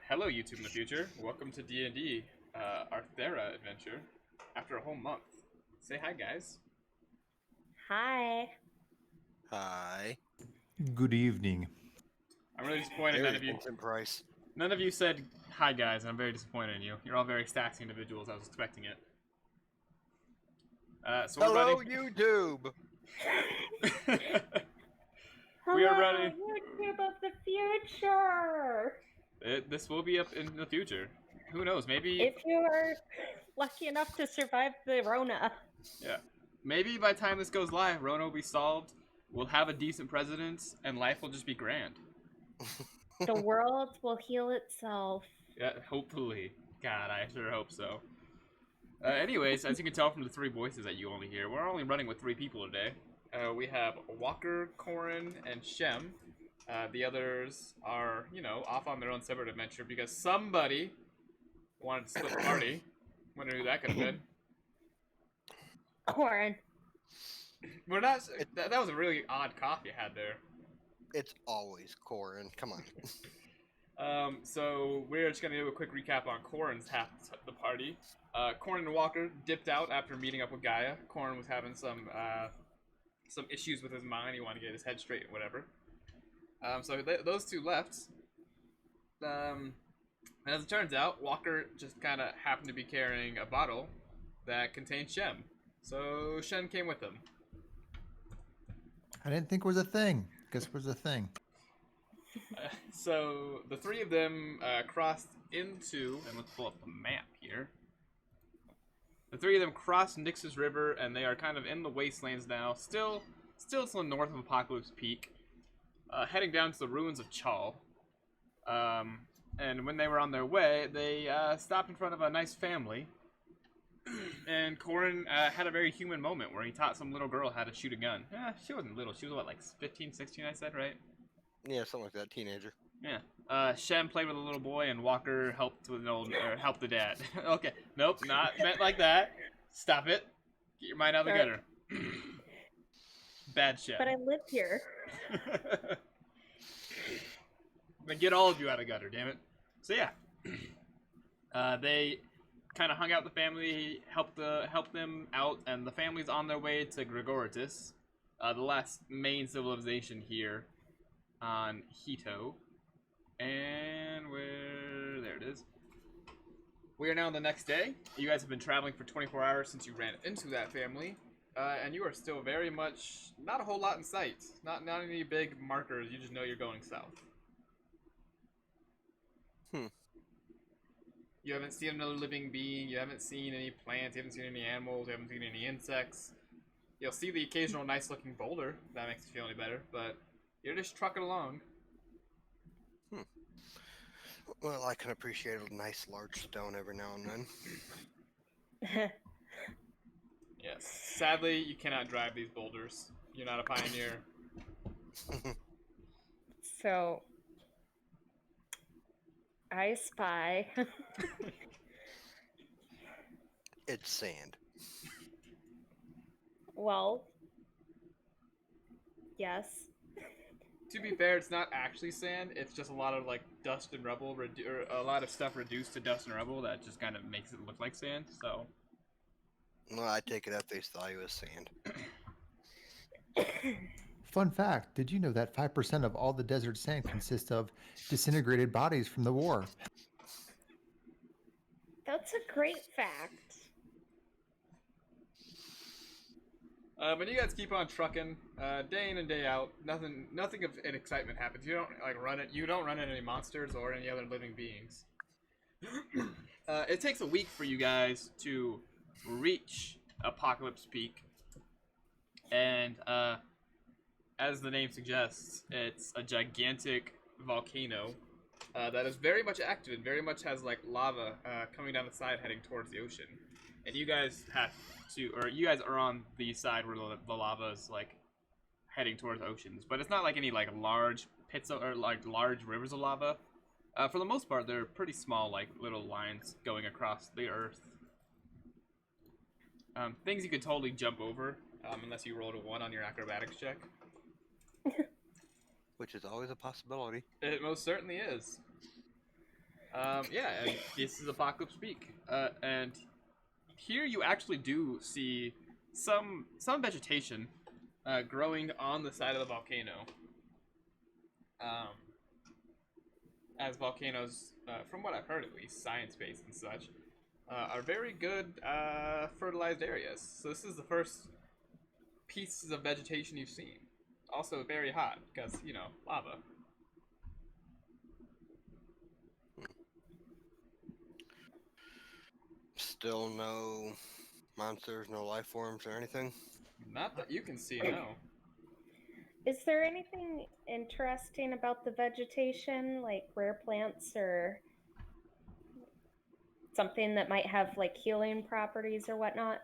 Hello, YouTube in the future. Welcome to D&D, our Thera adventure. After a whole month, say hi, guys. Hi. Hi. Good evening. I'm really disappointed There's Vincent Price. none of you said hi, guys. And I'm very disappointed in you. You're all very ecstatic individuals. I was expecting it. So we're Hello, running. YouTube. We are Hello, running. YouTube of the future. This will be up in the future. Who knows? Maybe. If you are lucky enough to survive the Rona, Yeah. Maybe by the time this goes live, Rona will be solved. We'll have a decent president, and life will just be grand. the world will heal itself. Yeah, hopefully. God, I sure hope so. Anyways, as you can tell from the three voices that you only hear, we're only running with three people today. We have Walker, Corin, and Shem. The others are, off on their own separate adventure because somebody wanted to split the party. Wonder who that could have been. Corin. We're not. That was a really odd cough you had there. It's always Corin. Come on. So we're just gonna do a quick recap on Corin's half of the party. Corin and Walker dipped out after meeting up with Gaia. Corin was having some issues with his mind. He wanted to get his head straight and whatever. So those two left. As it turns out, Walker just kind of happened to be carrying a bottle that contained Shem. So Shem came with him. I didn't think it was a thing. Guess it was a thing. So the three of them crossed into, and let's pull up the map here. The three of them crossed Nix's River, and they are kind of in the wastelands now, still to the north of Apocalypse Peak, heading down to the ruins of Chal. And when they were on their way, they stopped in front of a nice family. And Corin had a very human moment where he taught some little girl how to shoot a gun. She wasn't little. She was, what, like 15, 16, I said, right? Yeah, something like that. Teenager. Yeah. Shem played with a little boy, and Walker helped with helped the dad. Okay. Nope, not meant like that. Stop it. Get your mind out of the gutter. Bad Shem. But I live here. Then get all of you out of gutter, damn it. So yeah. They kind of hung out with the family, helped them out, and the family's on their way to Gregoritus, the last main civilization here on Hito. And there it is. We are now the next day. You guys have been traveling for 24 hours since you ran into that family, and you are still very much not a whole lot in sight. Not any big markers. You just know you're going south. You haven't seen another living being. You haven't seen any plants. You haven't seen any animals. You haven't seen any insects. You'll see the occasional nice-looking boulder. If that makes you feel any better, but you're just trucking along. Well, I can appreciate a nice large stone every now and then. Yes. Sadly, you cannot drive these boulders. You're not a pioneer. So, I spy. It's sand. Well, yes. To be fair, it's not actually sand. It's just a lot of like dust and rubble, or a lot of stuff reduced to dust and rubble that just kind of makes it look like sand. So, Well, I take it at face value as sand. Fun fact, did you know that 5% of all the desert sand consists of disintegrated bodies from the war? That's a great fact. but you guys keep on trucking, day in and day out. Nothing of an excitement happens. You don't like run it. You don't run into any monsters or any other living beings. It takes a week for you guys to reach Apocalypse Peak, and as the name suggests, it's a gigantic volcano that is very much active and very much has like lava coming down the side heading towards the ocean. And you guys are on the side where the lava is like heading towards oceans, but it's not like any like large pits or like large rivers of lava. For the most part, they're pretty small, like little lines going across the earth. Things you could totally jump over, unless you rolled a 1 on your acrobatics check. Which is always a possibility. It most certainly is. Yeah, and this is Apocalypse Peak. And here you actually do see some vegetation growing on the side of the volcano. Um, as volcanoes, from what I've heard at least, science-based and such, are very good fertilized areas. So this is the first pieces of vegetation you've seen. Also very hot because, you know, lava. Still no monsters, no life forms or anything. Not that you can see, no. Is there anything interesting about the vegetation, like rare plants or something that might have like healing properties or whatnot?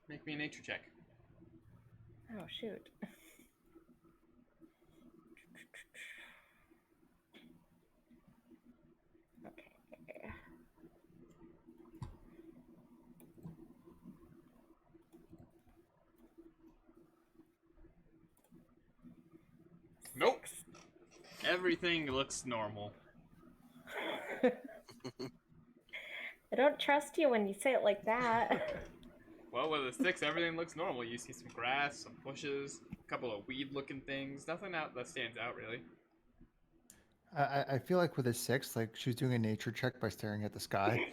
Make me a nature check. Oh, shoot. Okay. Nope. Everything looks normal. I don't trust you when you say it like that. Well, with a 6, everything looks normal. You see some grass, some bushes, a couple of weed-looking things. Nothing out that stands out, really. I feel like with a 6, like she's doing a nature check by staring at the sky.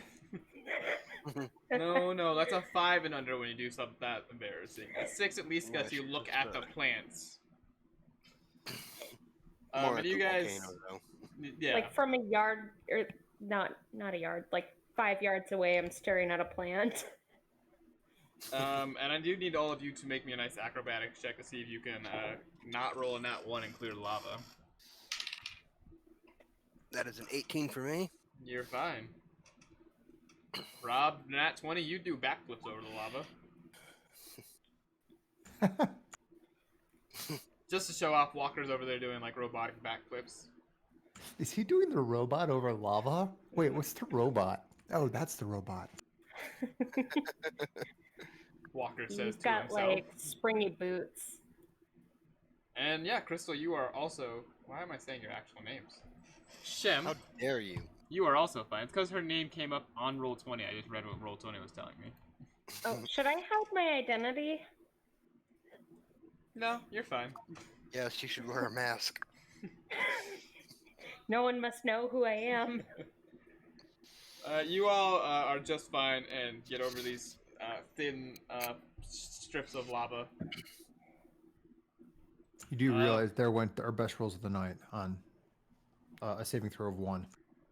No, that's a 5 and under when you do something that embarrassing. A 6 at least gets Yeah, you she's look just, at the plants. More And at you the guys, volcano, though. yeah. Like from a yard, or not a yard, like 5 yards away, I'm staring at a plant. And I do need all of you to make me a nice acrobatics check to see if you can not roll a nat 1 and clear the lava. That is an 18 for me. You're fine. Rob, nat 20, you do backflips over the lava. Just to show off, Walker's over there doing like robotic backflips. Is he doing the robot over lava? Wait, what's the robot? Oh, that's the robot. Walker says He's to got himself. like springy boots. And yeah, Crystal, you are also. Why am I saying your actual names? Shem, How dare you? you are also fine. It's because her name came up on roll 20. I just read what roll 20 was telling me. Oh, should I hide my identity? No, you're fine. Yes, you should wear a mask. No one must know who I am. You all are just fine and get over these thin strips of lava. You do realize there went our best rolls of the night on a saving throw of 1.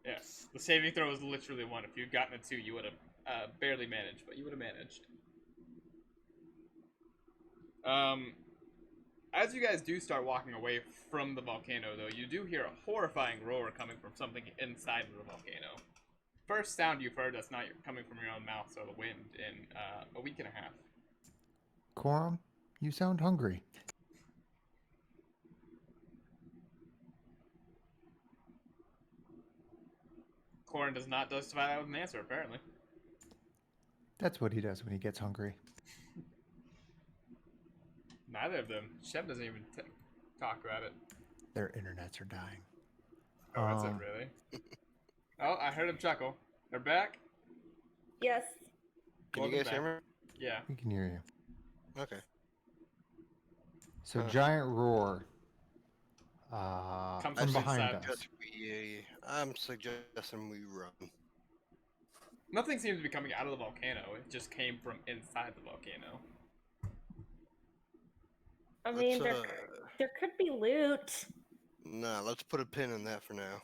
Yes, the saving throw was literally 1. If you'd gotten a 2, you would have barely managed, but you would have managed. As you guys do start walking away from the volcano, though, you do hear a horrifying roar coming from something inside of the volcano. First sound you've heard that's not coming from your own mouth, so the wind, in a week and a half. Corum, you sound hungry. Corin does not justify that with an answer, apparently. That's what he does when he gets hungry. Neither of them. Shem doesn't even talk about it. Their internets are dying. Oh, that's it, really? Oh, I heard him chuckle. They're back? Yes. Can you guys hear me? Yeah. We can hear you. Okay. So giant roar Comes from from behind inside. us. Just I'm suggesting we run. Nothing seems to be coming out of the volcano. It just came from inside the volcano. I mean, Let's, there could be loot. Nah, let's put a pin in that for now.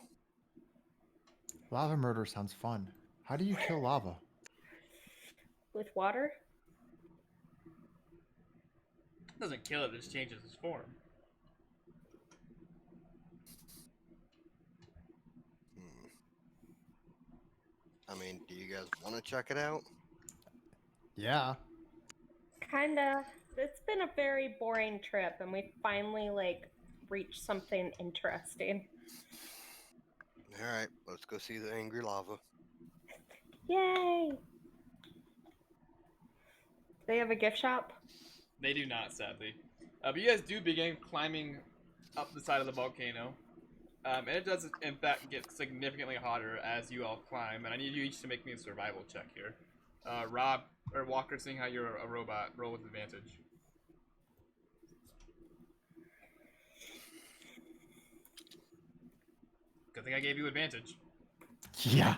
Lava murder sounds fun. How do you kill lava? With water? It doesn't kill it, it just changes its form. I mean, do you guys want to check it out? Yeah. Kinda. It's been a very boring trip, and we finally, like, reached something interesting. Alright, let's go see the angry lava. Yay! They have a gift shop? They do not, sadly. But you guys do begin climbing up the side of the volcano. And it does, in fact, get significantly hotter as you all climb. And I need you each to make me a survival check here. Rob or Walker, seeing how you're a robot, roll with advantage. Good thing I gave you advantage. Yeah.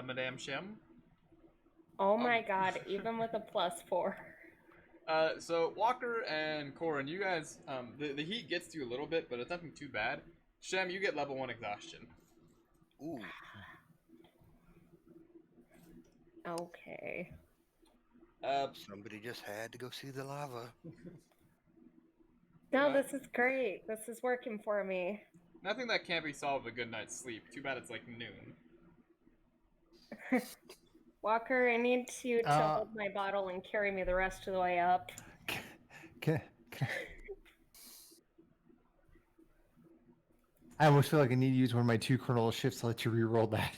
Madame Shem. Oh my god, even with a +4. So Walker and Corin, you guys, the heat gets to you a little bit, but it's nothing too bad. Shem, you get level 1 exhaustion. Ooh. Okay. Somebody just had to go see the lava. No, this is great. This is working for me. Nothing that can't be solved with a good night's sleep. Too bad it's like noon. Walker, I need you to Uh, hold my bottle and carry me the rest of the way up. Can, I almost feel like I need to use one of my 2 kernel shifts to let you re-roll that.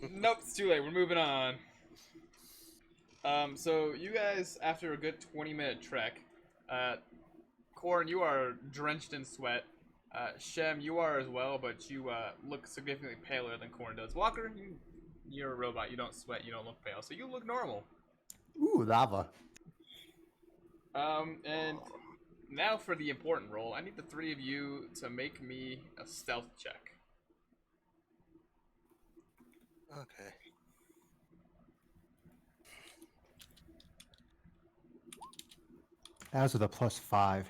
Nope, it's too late. We're moving on. So you guys, after a good 20-minute trek, Corin, you are drenched in sweat. Shem, you are as well, but you look significantly paler than Corin does. Walker, you're a robot. You don't sweat. You don't look pale, so you look normal. Ooh, lava. And now for the important roll. I need the 3 of you to make me a stealth check. Okay. That was with a +5.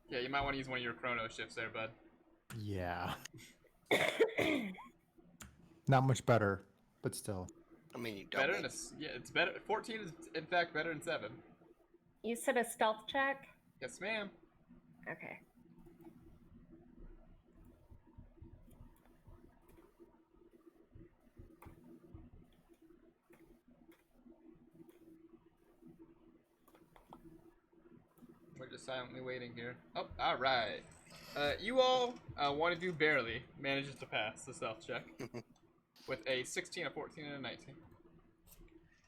Yeah, you might want to use one of your chrono shifts there, bud. Yeah. Not much better, but still. I mean, you Better doubled. than yeah, it's better. 14 is in fact better than 7. You said a stealth check? Yes, ma'am. Okay. We're just silently waiting here. Oh, all right. You all, want to do barely manages to pass the stealth check with a 16, a 14, and a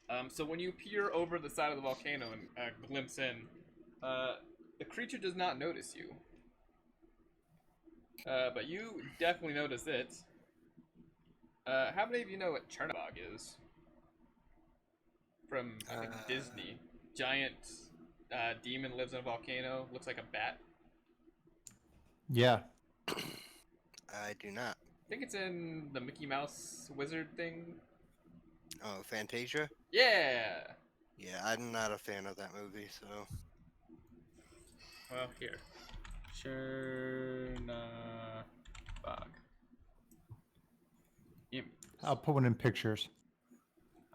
19. So when you peer over the side of the volcano and glimpse in, the creature does not notice you. But you definitely notice it. How many of you know what Chernobog is? From, I think, Disney. Giant demon lives in a volcano, looks like a bat. Yeah. I do not. I think it's in the Mickey Mouse wizard thing. Oh, Fantasia? Yeah! Yeah, I'm not a fan of that movie, so. Well, here. Chernobog. I'll put one in pictures.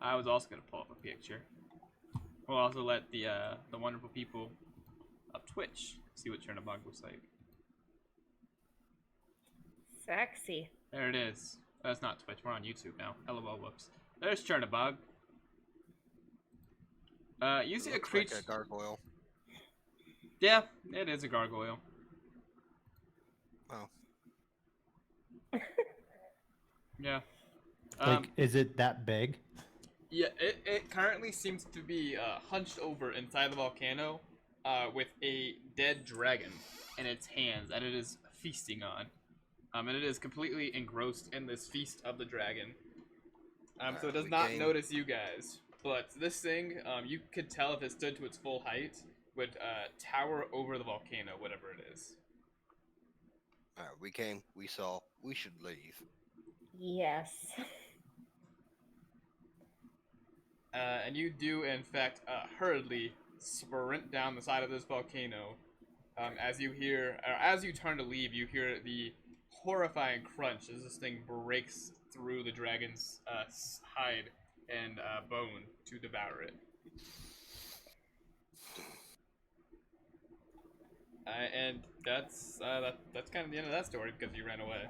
I was also gonna pull up a picture. We'll also let the wonderful people of Twitch see what Chernobog looks like. Sexy. There it is. That's not Twitch. We're on YouTube now. LOL. Whoops. There's Chernobog. You see a Looks creature. like a gargoyle. Yeah, it is a gargoyle. Oh. Yeah. Like, is it that big? Yeah, it currently seems to be hunched over inside the volcano with a dead dragon in its hands that it is feasting on. And it is completely engrossed in this feast of the dragon. So it does not notice you guys. But this thing, you could tell if it stood to its full height, would tower over the volcano, whatever it is. Alright, we came, we saw, we should leave. Yes. And you do, in fact, hurriedly sprint down the side of this volcano. As you hear, or as you turn to leave, you hear the horrifying crunch as this thing breaks through the dragon's hide and bone to devour it. And that's kind of the end of that story because you ran away.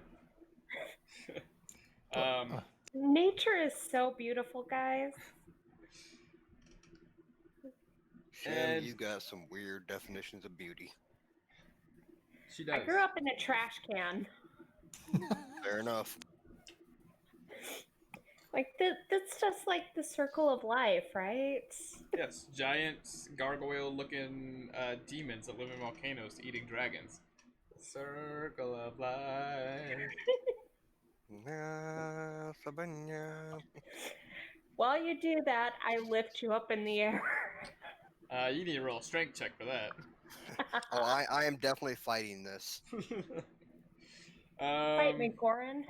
Nature is so beautiful, guys. Shem, And- you got some weird definitions of beauty. She does. I grew up in a trash can. Fair enough. Like that's just like the circle of life, right? Yes, giant gargoyle-looking demons that live in volcanoes eating dragons. Circle of life. Yeah, Sabanya. While you do that, I lift you up in the air. You need to roll a strength check for that. Oh, I am definitely fighting this. Fight me, Corin.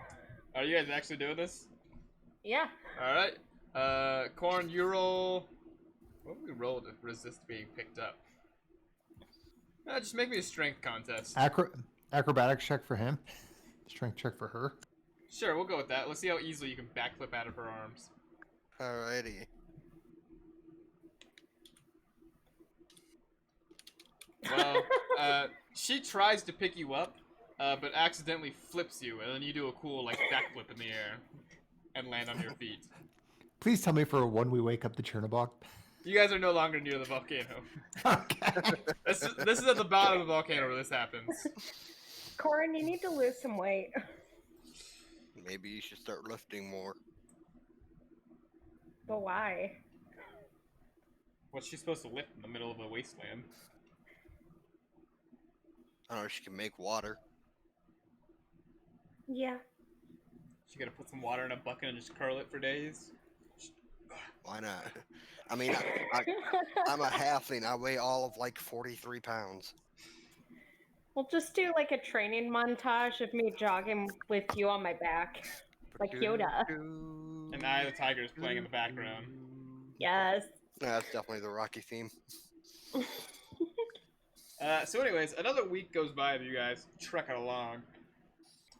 Are you guys actually doing this? Yeah. All right. Corn, you roll. What would we roll to resist being picked up? Just make me a strength contest. Acrobatics check for him. Strength check for her. Sure, we'll go with that. Let's see how easily you can backflip out of her arms. Alrighty. Well, she tries to pick you up, but accidentally flips you, and then you do a cool like backflip in the air and land on your feet. Please tell me for one we wake up the Chernobog. You guys are no longer near the volcano. Okay. This is at the bottom of the volcano where this happens. Corin, you need to lose some weight. Maybe you should start lifting more. But why? What's she supposed to lift in the middle of a wasteland? I don't know, she can make water. Yeah. She gotta put some water in a bucket and just curl it for days. Why not? I mean, I'm a halfling. I weigh all of like 43 pounds. We'll just do like a training montage of me jogging with you on my back. Like Yoda. And Eye of the Tiger is playing in the background. Yes. That's definitely the Rocky theme. So anyways, another week goes by of you guys trekking along.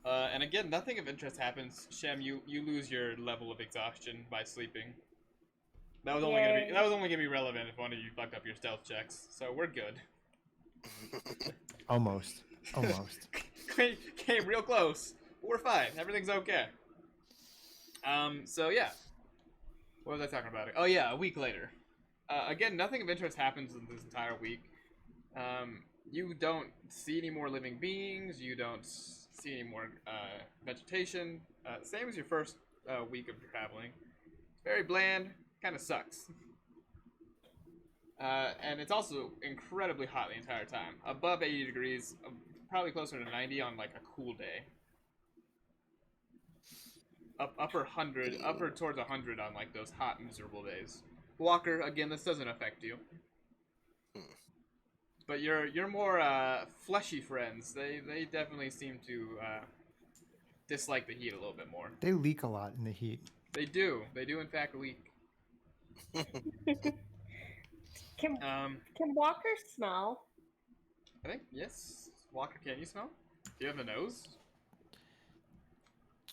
And again, nothing of interest happens. Shem, you lose your level of exhaustion by sleeping. That was only gonna be relevant if one of you fucked up your stealth checks. So we're good. Almost. Came real close. We're fine. Everything's okay. So yeah. What was I talking about? Oh yeah, a week later. Again, nothing of interest happens in this entire week. You don't see any more living beings. You don't see any more vegetation. Same as your first week of traveling. Very bland. Kind of sucks. And it's also incredibly hot the entire time. Above 80 degrees, probably closer to 90 on like a cool day. Upper towards 100 on like those hot, miserable days. Walker, again, this doesn't affect you. But your more fleshy friends, they definitely seem to dislike the heat a little bit more. They leak a lot in the heat. They do in fact leak. Can Walker smell? I think yes. Walker, can you smell? Do you have a nose?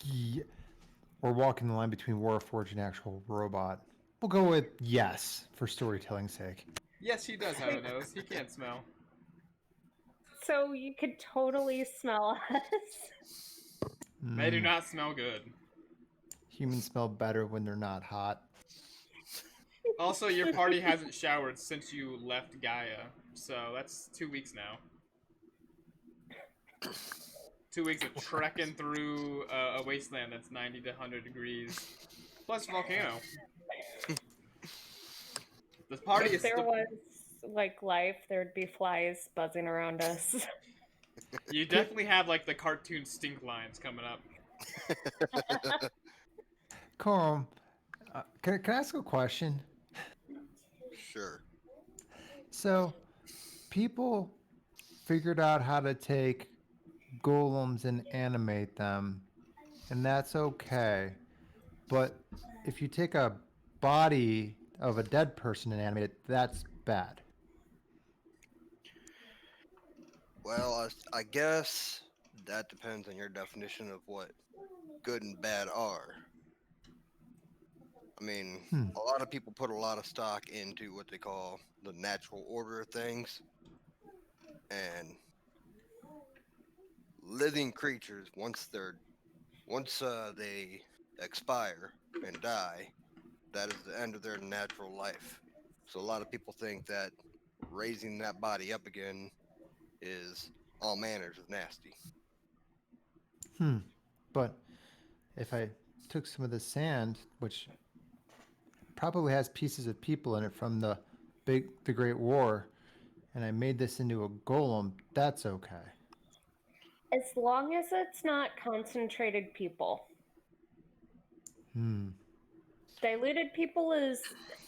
Yeah. We're walking the line between Warforged and actual robot. We'll go with yes for storytelling's sake. Yes, he does have a nose. He can't smell. So you could totally smell us. They do not smell good. Humans smell better when they're not hot. Also, your party hasn't showered since you left Gaia, so that's 2 weeks now. 2 weeks of trekking through a wasteland that's 90 to 100 degrees, plus volcano. The party If there was like life, there'd be flies buzzing around us. You definitely have like the cartoon stink lines coming up. Corum, can I ask a question? Sure. So, people figured out how to take golems and animate them, and that's okay. But if you take a body of a dead person and animate it, that's bad. Well, I guess that depends on your definition of what good and bad are. I mean, a lot of people put a lot of stock into what they call the natural order of things. And living creatures, once they expire and die, that is the end of their natural life. So a lot of people think that raising that body up again is all manners of nasty. But if I took some of the sand, which probably has pieces of people in it from the Great War, and I made this into a golem, that's okay. As long as it's not concentrated people. Hmm. Diluted people is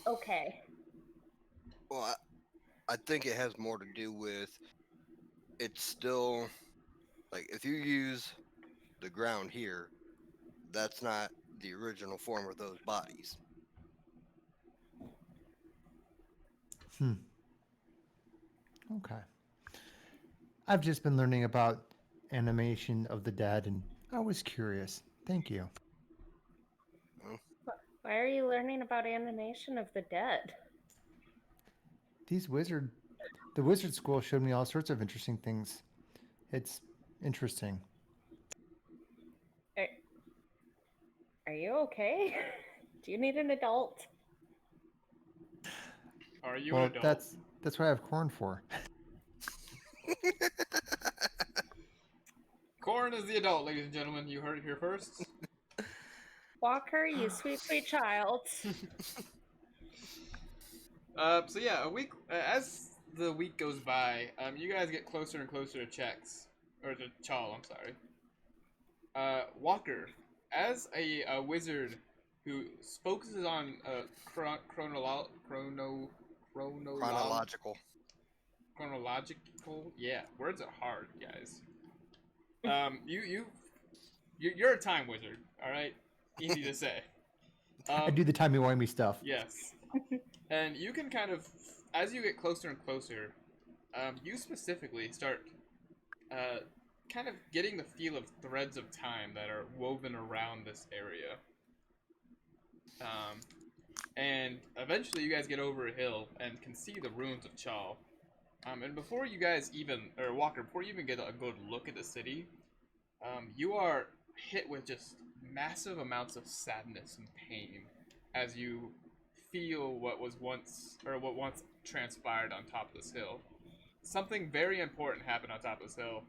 okay. Well, I think it has more to do with it's still like if you use the ground here, that's not the original form of those bodies. Hmm. Okay. I've just been learning about animation of the dead, and I was curious. Thank you. Well, Why are you learning about animation of the dead? These the wizard school showed me all sorts of interesting things. It's interesting. Are, are you okay? Do you need an adult? Are you an Well, adult? that's what I have corn for. Corn is the adult, ladies and gentlemen. You heard it here first. Walker, you sweet, sweet child. So yeah, a week as the week goes by, you guys get closer and closer to Chex or to Chal. I'm sorry. Walker, as a wizard who focuses on chronological. chronological. Yeah, words are hard, guys. You're a time wizard. All right, easy to say. I do the timey-wimey stuff. Yes. And you can kind of, as you get closer and closer, you specifically start kind of getting the feel of threads of time that are woven around this area. And eventually you guys get over a hill and can see the ruins of Chal. And before you guys even, or Walker, before you even get a good look at the city, you are hit with just massive amounts of sadness and pain as you feel what once transpired on top of this hill. Something very important happened on top of this hill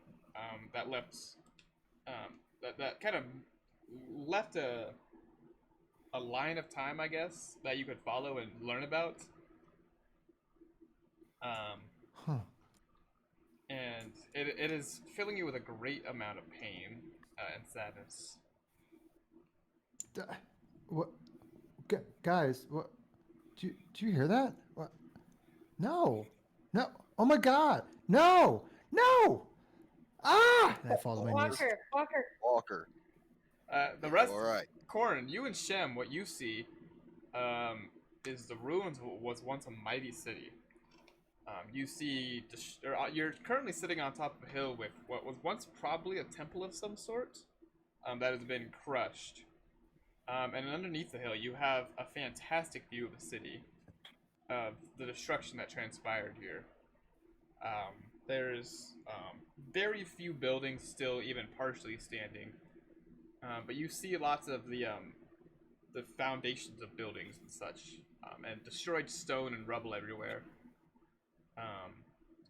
that left that kind of left a line of time, I guess, that you could follow and learn about. Um, Huh. and it is filling you with a great amount of pain and sadness. What, guys? What? Do you hear that? What? No, no! Oh my God! No, no! Ah! And I fall to my knees. Walker. Walker, The are you rest, all right? Corin, you and Shem, what you see is the ruins of what was once a mighty city. You see, you're currently sitting on top of a hill with what was once probably a temple of some sort that has been crushed. And underneath the hill, you have a fantastic view of the city, of the destruction that transpired here. There's very few buildings still even partially standing, but you see lots of the foundations of buildings and such, and destroyed stone and rubble everywhere.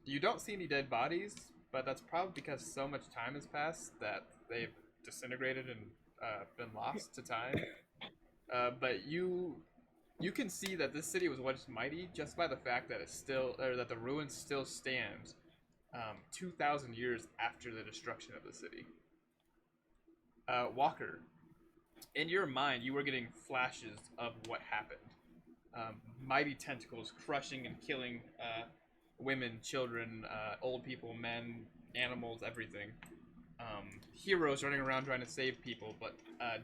You don't see any dead bodies, but that's probably because so much time has passed that they've disintegrated and been lost to time. But you can see that this city was once mighty just by the fact that that the ruins still stand 2,000 years after the destruction of the city. Walker, in your mind, you were getting flashes of what happened. Mighty tentacles crushing and killing women, children, old people, men, animals, everything. Heroes running around trying to save people, but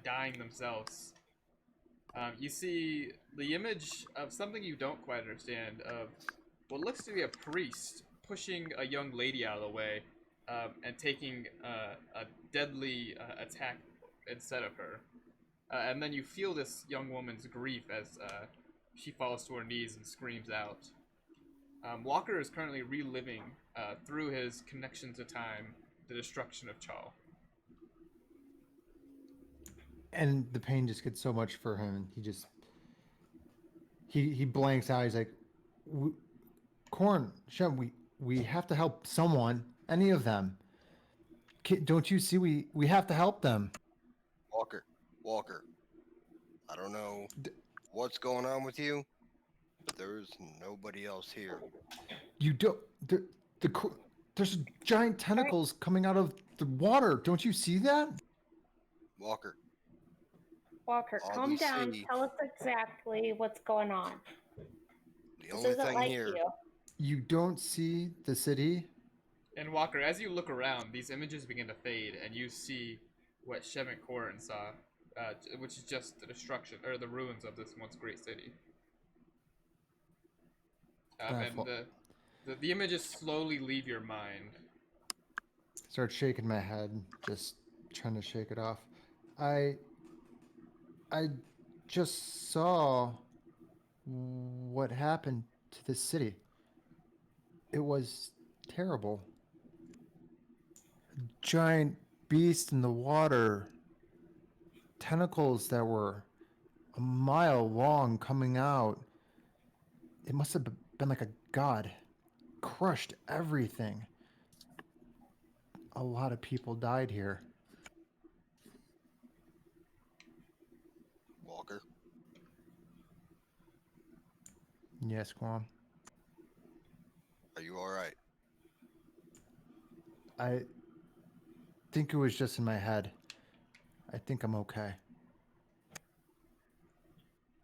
dying themselves. You see the image of something you don't quite understand, of what looks to be a priest pushing a young lady out of the way and taking a deadly attack instead of her. And then you feel this young woman's grief as she falls to her knees and screams out. Walker is currently reliving through his connection to time the destruction of Chal. And the pain just gets so much for him, and he blanks out. He's like, Corn, Shem, we have to help someone, any of them. Don't you see? We have to help them. Walker, I don't know D- what's going on with you, but there's nobody else here. You don't. The cr- there's giant Right. tentacles coming out of the water. Don't you see that? Walker, Walker, all we calm down. see, Tell us exactly what's going on. the This only isn't thing like here, you. You don't see the city. And Walker, as you look around, these images begin to fade, and you see what Shem and Corin saw, which is just the destruction or the ruins of this once great city. And Well, the images slowly leave your mind. start shaking my head, just trying to shake it off. I I just saw what happened to the city. It was terrible. Giant beast in the water, tentacles that were a mile long coming out. It must have been like a god. Crushed everything. A lot of people died here. Walker. Yes, Guam. Are you all right? I think it was just in my head. I think I'm okay.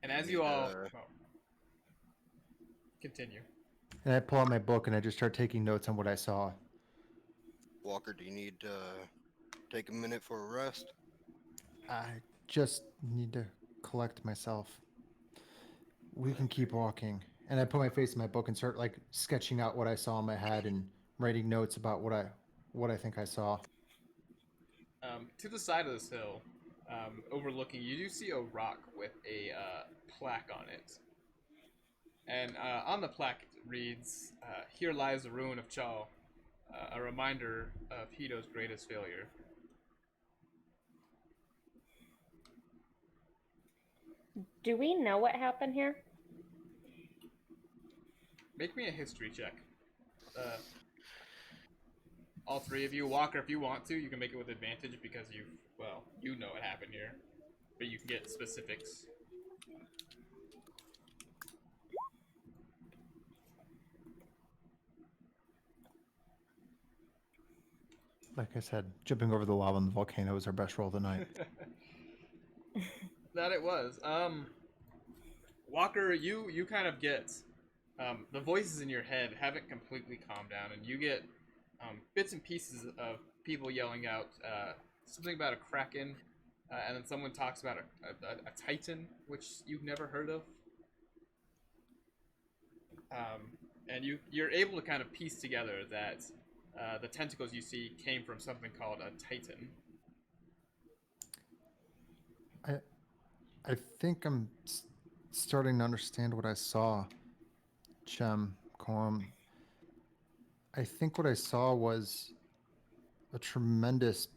And You as you need, all continue, And I pull out my book and I just start taking notes on what I saw. Walker, do you need to take a minute for a rest? I just need to collect myself. We can keep walking. And I put my face in my book and start like sketching out what I saw in my head and writing notes about what I think I saw. to the side of this hill, overlooking, you do see a rock with a plaque on it. And on the plaque it reads, "Here lies the ruin of Chal, a reminder of Hito's greatest failure." Do we know what happened here? Make me a history check. Uh, all three of you. Walker, if you want to, you can make it with advantage because you know what happened here. But you can get specifics. Like I said, jumping over the lava in the volcano was our best roll of the night. That it was. Walker, you kind of get the voices in your head haven't completely calmed down, and you get bits and pieces of people yelling out something about a kraken, and then someone talks about a titan, which you've never heard of. And you're able to kind of piece together that the tentacles you see came from something called a titan. I I think I'm starting to understand what I saw. Chem, Quam. I think what I saw was a tremendous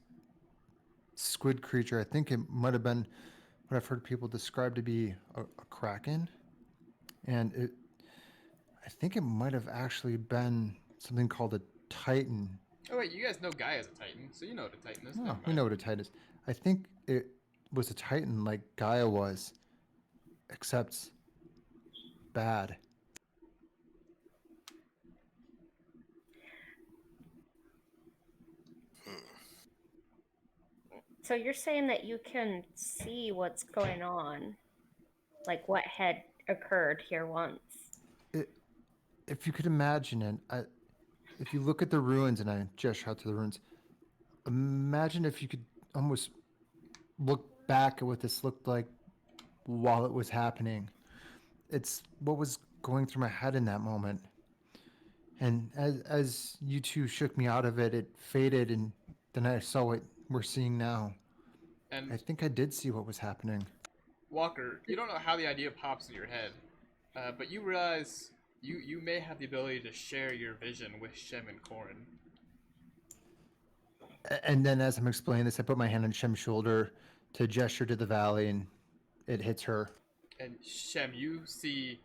squid creature. I think it might have been what I've heard people describe to be a kraken, and I think it might have actually been something called a titan. Oh wait, you guys know Guy as a titan, so you know what a titan is. No, Never we mind. know what a titan is. I think it was a titan like Gaia was, except bad. Hmm. So you're saying that you can see what's going on, like what had occurred here once. It, if you could imagine it, if you look at the ruins, and I gesture out to the ruins, imagine if you could almost look back at what this looked like while it was happening. It's what was going through my head in that moment. And as you two shook me out of it, it faded, and then I saw what we're seeing now. And I think I did see what was happening. Walker, you don't know how the idea pops in your head, but you realize you may have the ability to share your vision with Shem and Corin. And then as I'm explaining this, I put my hand on Shem's shoulder to gesture to the valley, and it hits her. And Shem, you see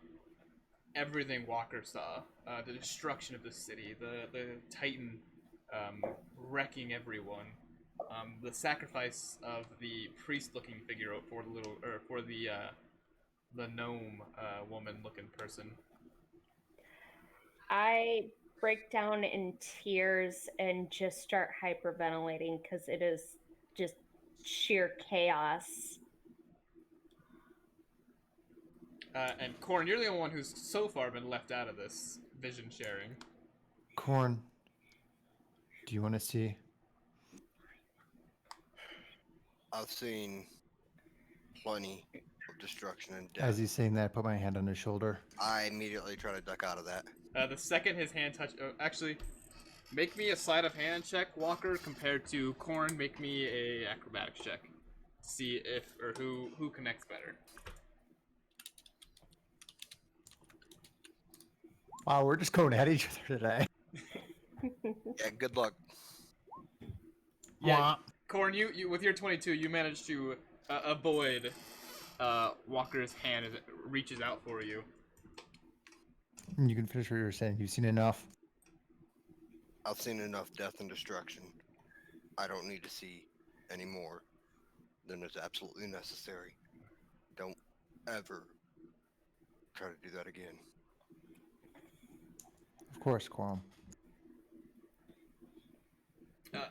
everything Walker saw: the destruction of the city, the Titan wrecking everyone, the sacrifice of the priest-looking figure for the little, or for the gnome woman-looking person. I break down in tears and just start hyperventilating because it is just sheer chaos. And Corn, you're the only one who's so far been left out of this vision sharing. Corn, do you want to see? I've seen plenty of destruction and As death. he's saying that, I put my hand on his shoulder. I immediately try to duck out of that. The second his hand touch, actually, make me a sleight of hand check, Walker, compared to Corn. Make me a acrobatics check. See if or who connects better. Wow, we're just going at each other today. Yeah, good luck. Yeah, Wah. Corn, you with your 22, you managed to avoid Walker's hand as it reaches out for you. You can finish what you were saying. You've seen enough. I've seen enough death and destruction. I don't need to see any more than is absolutely necessary. Don't ever try to do that again. Of course, Qualm.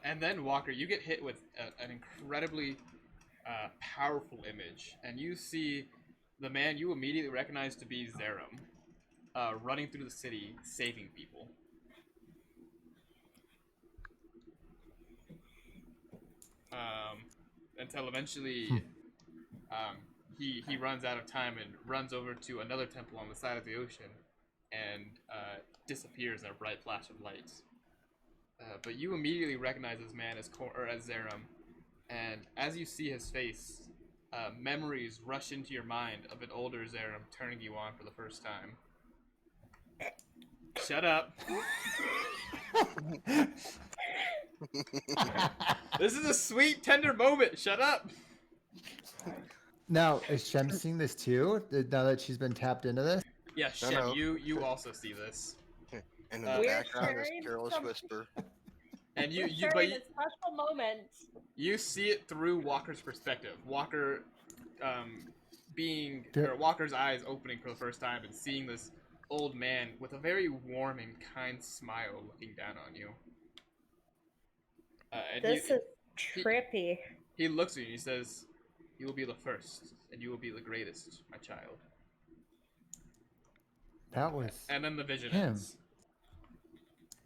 And then Walker, you get hit with an incredibly powerful image, and you see the man you immediately recognize to be Zerum, running through the city, saving people. Until eventually, he runs out of time and runs over to another temple on the side of the ocean, and disappears in a bright flash of light. But you immediately recognize this man as Zerum, and as you see his face, memories rush into your mind of an older Zerum turning you on for the first time. Shut up. This is a sweet, tender moment. Shut up. Now, is Shem seeing this too? Now that she's been tapped into this? Yeah, No, Shem, no. you also see this. And in the We're background is sharing careless some- whisper. And We're but sharing a special moment. you see it through Walker's perspective. Walker, Yeah. Walker's eyes opening for the first time and seeing this old man with a very warm and kind smile looking down on you. And This is trippy. he looks at you and he says, "You will be the first, and you will be the greatest, my child." That was. And then the vision him. ends.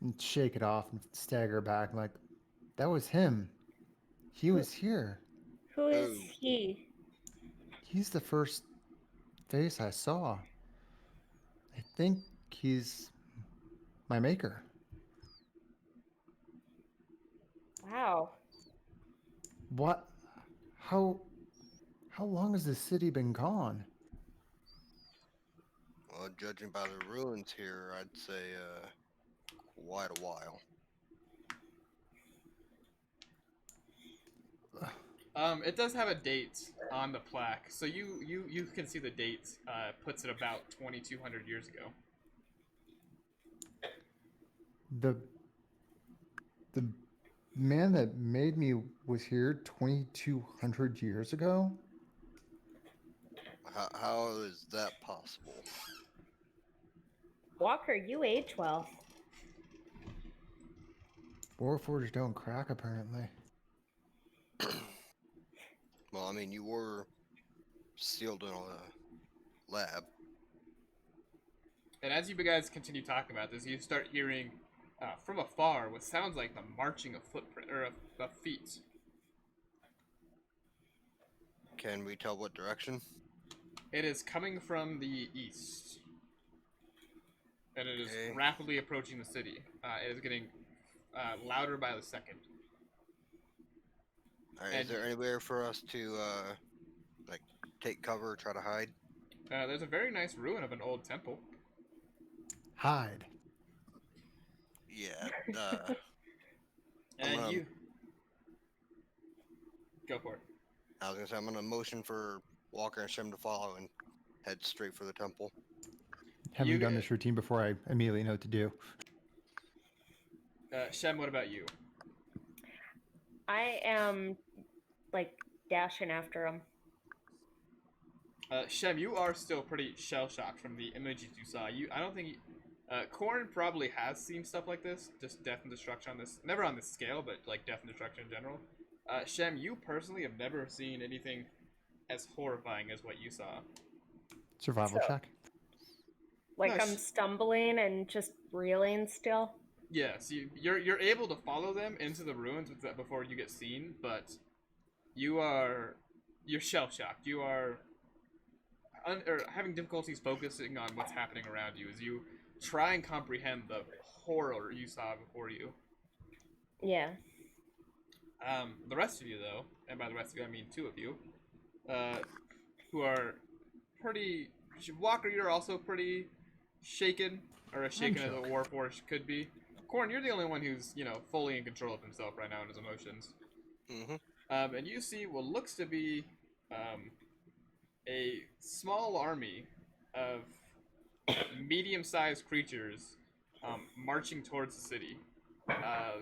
And shake it off and stagger back like, that was him. He was here. Who is Ooh. he? He's the first face I saw. I think he's my maker. Wow. What? How long has this city been gone? Well, judging by the ruins here, I'd say quite a while. It does have a date on the plaque, so you can see the date. Puts it about 2,200 years ago. The man that made me was here 2,200 years ago? How is that possible? Walker, you age well. Warforged don't crack, apparently. Well, I mean, you were sealed in a lab. And as you guys continue talking about this, you start hearing from afar what sounds like the marching of footprint or of feet. Can we tell what direction? It is coming from the east, and it is Okay. rapidly approaching the city. It is getting louder by the second. All right, And- is there anywhere for us to like take cover, try to hide? There's a very nice ruin of an old temple. Hide. Yeah. And gonna- you go for it. I was gonna say I'm gonna motion for Walker and Shem to follow and head straight for the temple. Having You- done this routine before, I immediately know what to do. Shem, what about you? I am like dashing after him. Shem, you are still pretty shell shocked from the images you saw. I don't think. Korn probably has seen stuff like this, just death and destruction on this. Never on this scale, but like death and destruction in general. Shem, you personally have never seen anything as horrifying as what you saw. Survival So, check. like No, I'm stumbling and just reeling still. Yes, you're able to follow them into the ruins with that before you get seen, but you're shell shocked. You are or having difficulties focusing on what's happening around you as you try and comprehend the horror you saw before you. Yeah. The rest of you, though, and by the rest of you I mean two of you, uh, who are pretty. Walker, you're also pretty shaken, or as shaken as a shook. warforged could be. Corn, you're the only one who's fully in control of himself right now and his emotions. Mm-hmm. And you see what looks to be a small army of medium-sized creatures marching towards the city. Uh,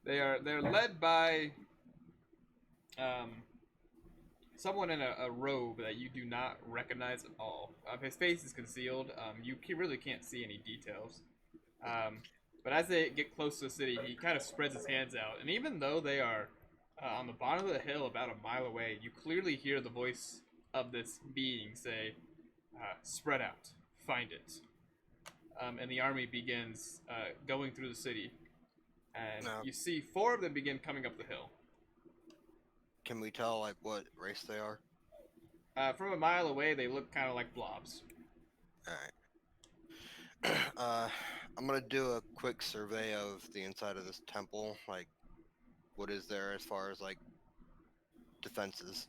they're led by um, someone in a robe that you do not recognize at all. His face is concealed. You really can't see any details. But as they get close to the city, he kind of spreads his hands out, and even though they are on the bottom of the hill, about a mile away, you clearly hear the voice of this being say, "Spread out, find it." And the army begins going through the city, and Now, you see four of them begin coming up the hill. can we tell like what race they are? From a mile away, they look kind of like blobs. All right. I'm gonna do a quick survey of the inside of this temple. Like, what is there as far as like defenses?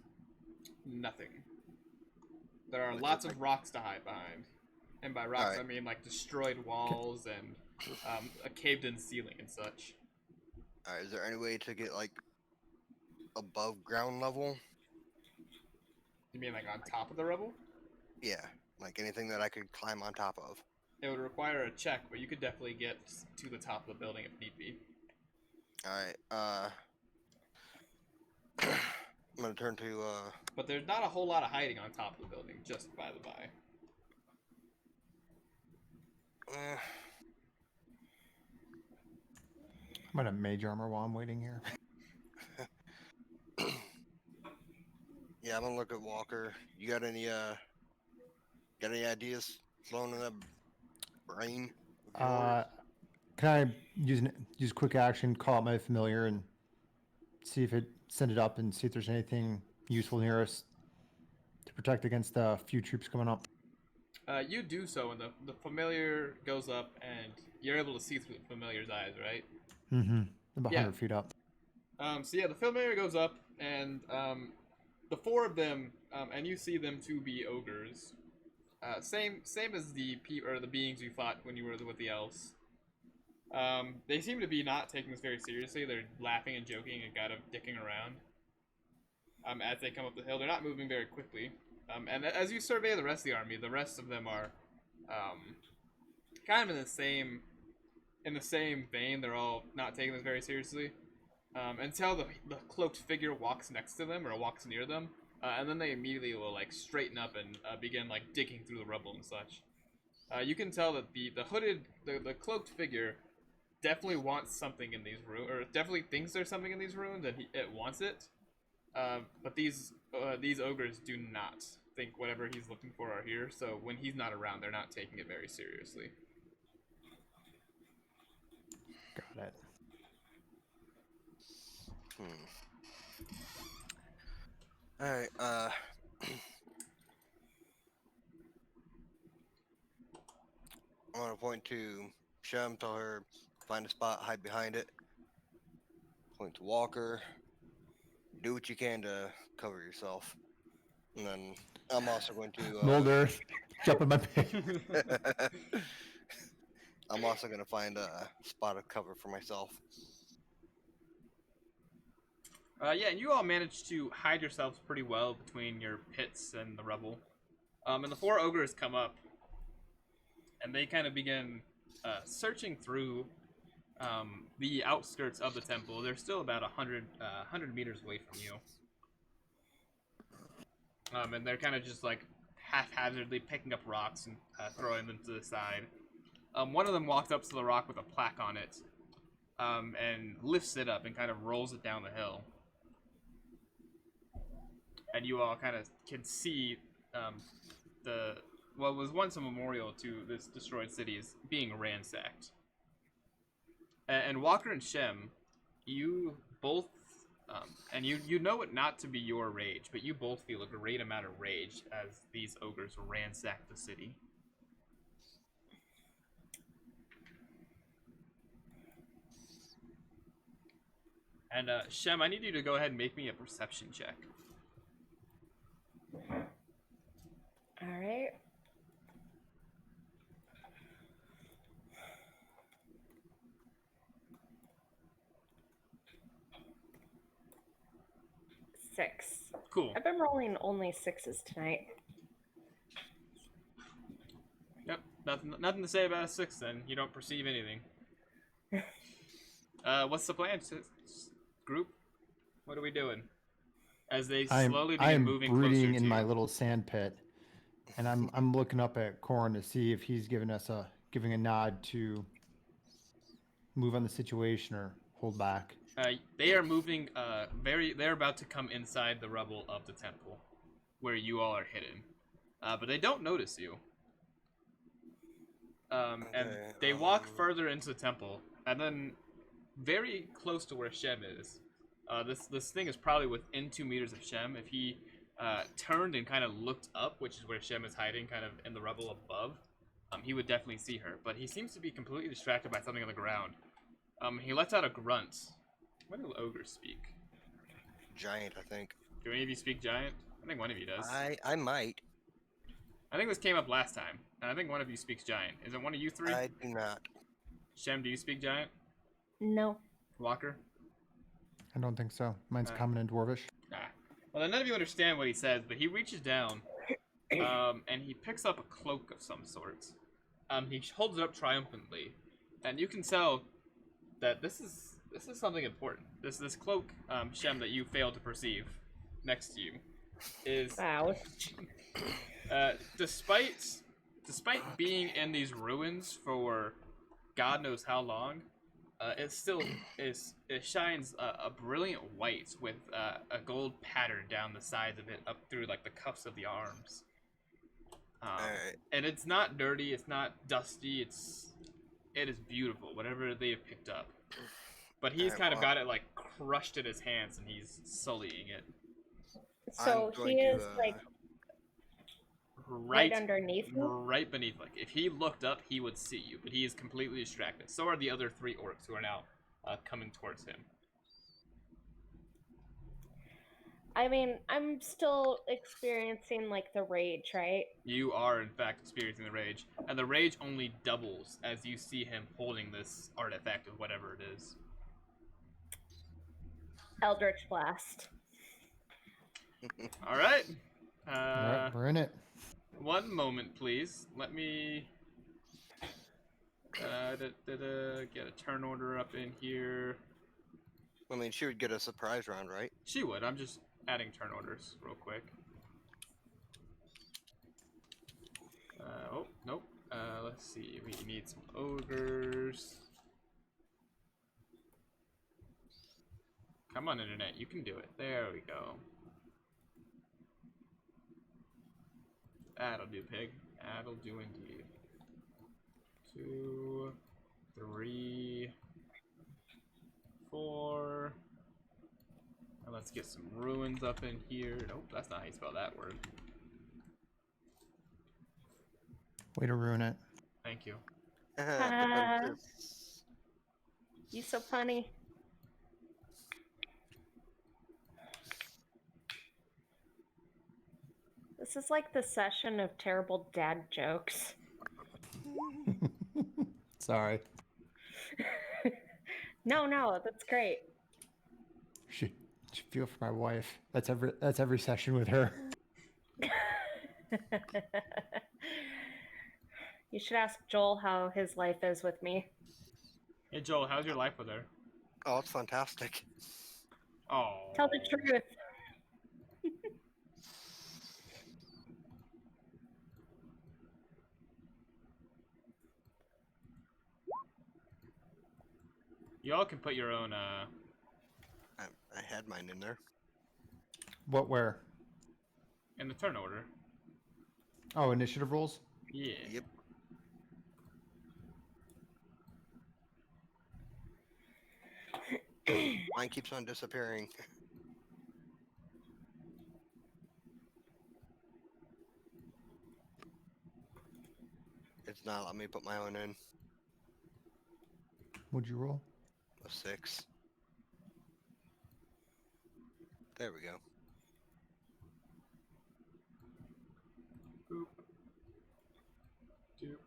Nothing. There are Which lots is like, of rocks to hide behind. And by rocks, Alright. I mean like destroyed walls and a caved-in ceiling and such. all right. Is there any way to get like above ground level? You mean like on top of the rubble? Yeah, like anything that I could climb on top of. It would require a check, but you could definitely get to the top of the building if need be. All right. I'm gonna turn to But there's not a whole lot of hiding on top of the building, just by the by. eh, I'm gonna mage armor while I'm waiting here. yeah, I'm gonna look at Walker. You got any ideas flowing in that brain of yours? Can I use quick action, call out my familiar, and see if it send it up and see if there's anything useful near us to protect against a few troops coming up? You do so, and the familiar goes up, and you're able to see through the familiar's eyes, right? Mm-hmm. About Yeah. 100 feet up. So yeah, the familiar goes up, and the four of them, and you see them to be ogres. Same as the the beings you fought when you were with the elves. They seem to be not taking this very seriously. They're laughing and joking and kind of dicking around. As they come up the hill, they're not moving very quickly. And as you survey the rest of the army, the rest of them are kind of in the same vein. They're all not taking this very seriously. Until the cloaked figure walks next to them or walks near them, and then they immediately will like straighten up and begin like digging through the rubble and such. You can tell that the hooded, the cloaked figure definitely wants something in these ruins, or definitely thinks there's something in these ruins, and it wants it. But these ogres do not think whatever he's looking for are here. So when he's not around, they're not taking it very seriously. Got it. All right. I'm gonna point to Shem, tell her find a spot, hide behind it. Point to Walker. Do what you can to cover yourself. And then I'm also going to. Mulder, jump in my pit. I'm also going to find a spot of cover for myself. Yeah, and you all managed to hide yourselves pretty well between your pits and the rubble. And the four ogres come up, and they kind of begin searching through the outskirts of the temple. They're still about 100 meters away from you. And they're kind of just like haphazardly picking up rocks and throwing them to the side. One of them walks up to the rock with a plaque on it, and lifts it up and kind of rolls it down the hill. And you all kind of can see what was once a memorial to this destroyed city is being ransacked. And Walker and Shem, you both, and you know it not to be your rage, but you both feel a great amount of rage as these ogres ransack the city. And Shem, I need you to go ahead and make me a perception check. All right. Six. Cool. I've been rolling only sixes tonight. Yep. Nothing to say about a 6 then. You don't perceive anything. What's the plan, group? What are we doing? As they slowly begin moving closer to brooding in you. my little sand pit, and I'm looking up at Corn to see if he's giving a nod to move on the situation or hold back. They are moving. They're about to come inside the rubble of the temple, where you all are hidden. But they don't notice you. And they walk further into the temple, and then very close to where Shem is. This thing is probably within 2 meters of Shem. If he turned and kind of looked up, which is where Shem is hiding, kind of in the rubble above, he would definitely see her. But he seems to be completely distracted by something on the ground. He lets out a grunt. What do ogres speak? Giant, I think. Do any of you speak giant? I think one of you does. I might. I think this came up last time, and I think one of you speaks giant. Is it one of you three? I do not. Shem, do you speak giant? No. Walker? I don't think so. Mine's common and dwarvish. Nah. Well, then none of you understand what he says, but he reaches down, and he picks up a cloak of some sort. He holds it up triumphantly, and you can tell that this is something important. This cloak, Shem, that you failed to perceive next to you, is Wow. despite being in these ruins for God knows how long, it still it shines a brilliant white with a gold pattern down the sides of it up through like the cuffs of the arms. Alright. And it's not dirty, it's not dusty, it is beautiful, whatever they have picked up. But he's kind of got it like crushed in his hands and he's sullying it. So he is like right underneath me? Right beneath. Like if he looked up, he would see you, but he is completely distracted. So are the other 3 orcs who are now coming towards him. I mean, I'm still experiencing like the rage, right? You are in fact experiencing the rage, and the rage only doubles as you see him holding this artifact of whatever it is. Eldritch Blast. All right. All right, we're in it. One moment, please. Let me get a turn order up in here. I mean, she would get a surprise round, right? She would. I'm just adding turn orders real quick. Oh, nope. Let's see. We need some ogres. Come on, internet. You can do it. There we go. That'll do, pig. That'll do indeed. 2, 3, 4. Now let's get some ruins up in here. Nope, that's not how you spell that word. Way to ruin it. Thank you. You so funny. This is like the session of terrible dad jokes. Sorry. No, that's great. Should feel for my wife. That's every session with her. You should ask Joel how his life is with me. Hey Joel, how's your life with her? Oh, it's fantastic. Oh. Tell the truth. Y'all can put your own I had mine in there. What, where? in the turn order. Oh, initiative rules? Yeah. Yep. Mine keeps on disappearing. It's not letting me put my own in. What'd you roll? A 6. There we go. Boop. Doop.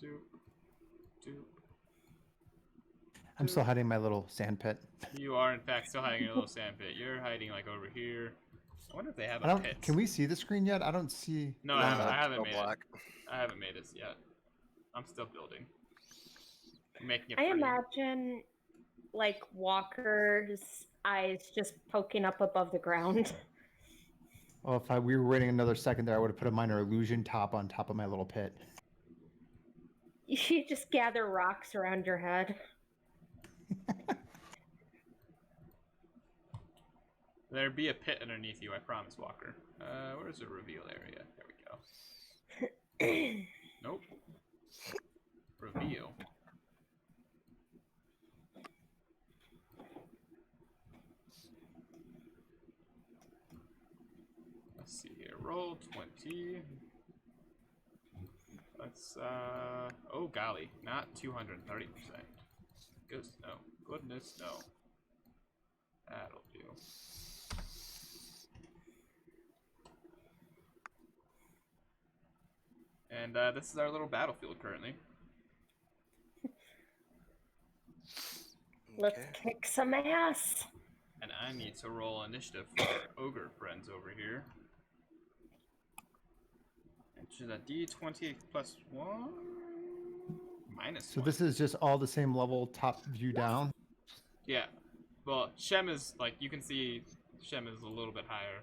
Doop. Doop. I'm still hiding in my little sand pit. You are in fact still hiding in a little sand pit. You're hiding like over here. I wonder if they have I a don't. pit. Can we see the screen yet? I don't see. No, No, I it's haven't still made black. it. I haven't made it yet. I'm still building. I'm making it I pretty. imagine like Walker's eyes just poking up above the ground. Well, if we were waiting another second there, I would have put a minor illusion top on top of my little pit. You just gather rocks around your head. There be a pit underneath you, I promise, Walker. Where's the reveal area? There we go. Nope. Reveal. Let's see here. Roll 20. Let's, oh golly, not 230%. Goodness, no. Goodness, no. That'll do. And, this is our little battlefield currently. Let's Okay. kick some ass. And I need to roll initiative for our ogre friends over here. Which is a d20 plus 1? Minus So 1. this is just all the same level, top view down. Yeah. Well, Shem is, like, you can see Shem is a little bit higher.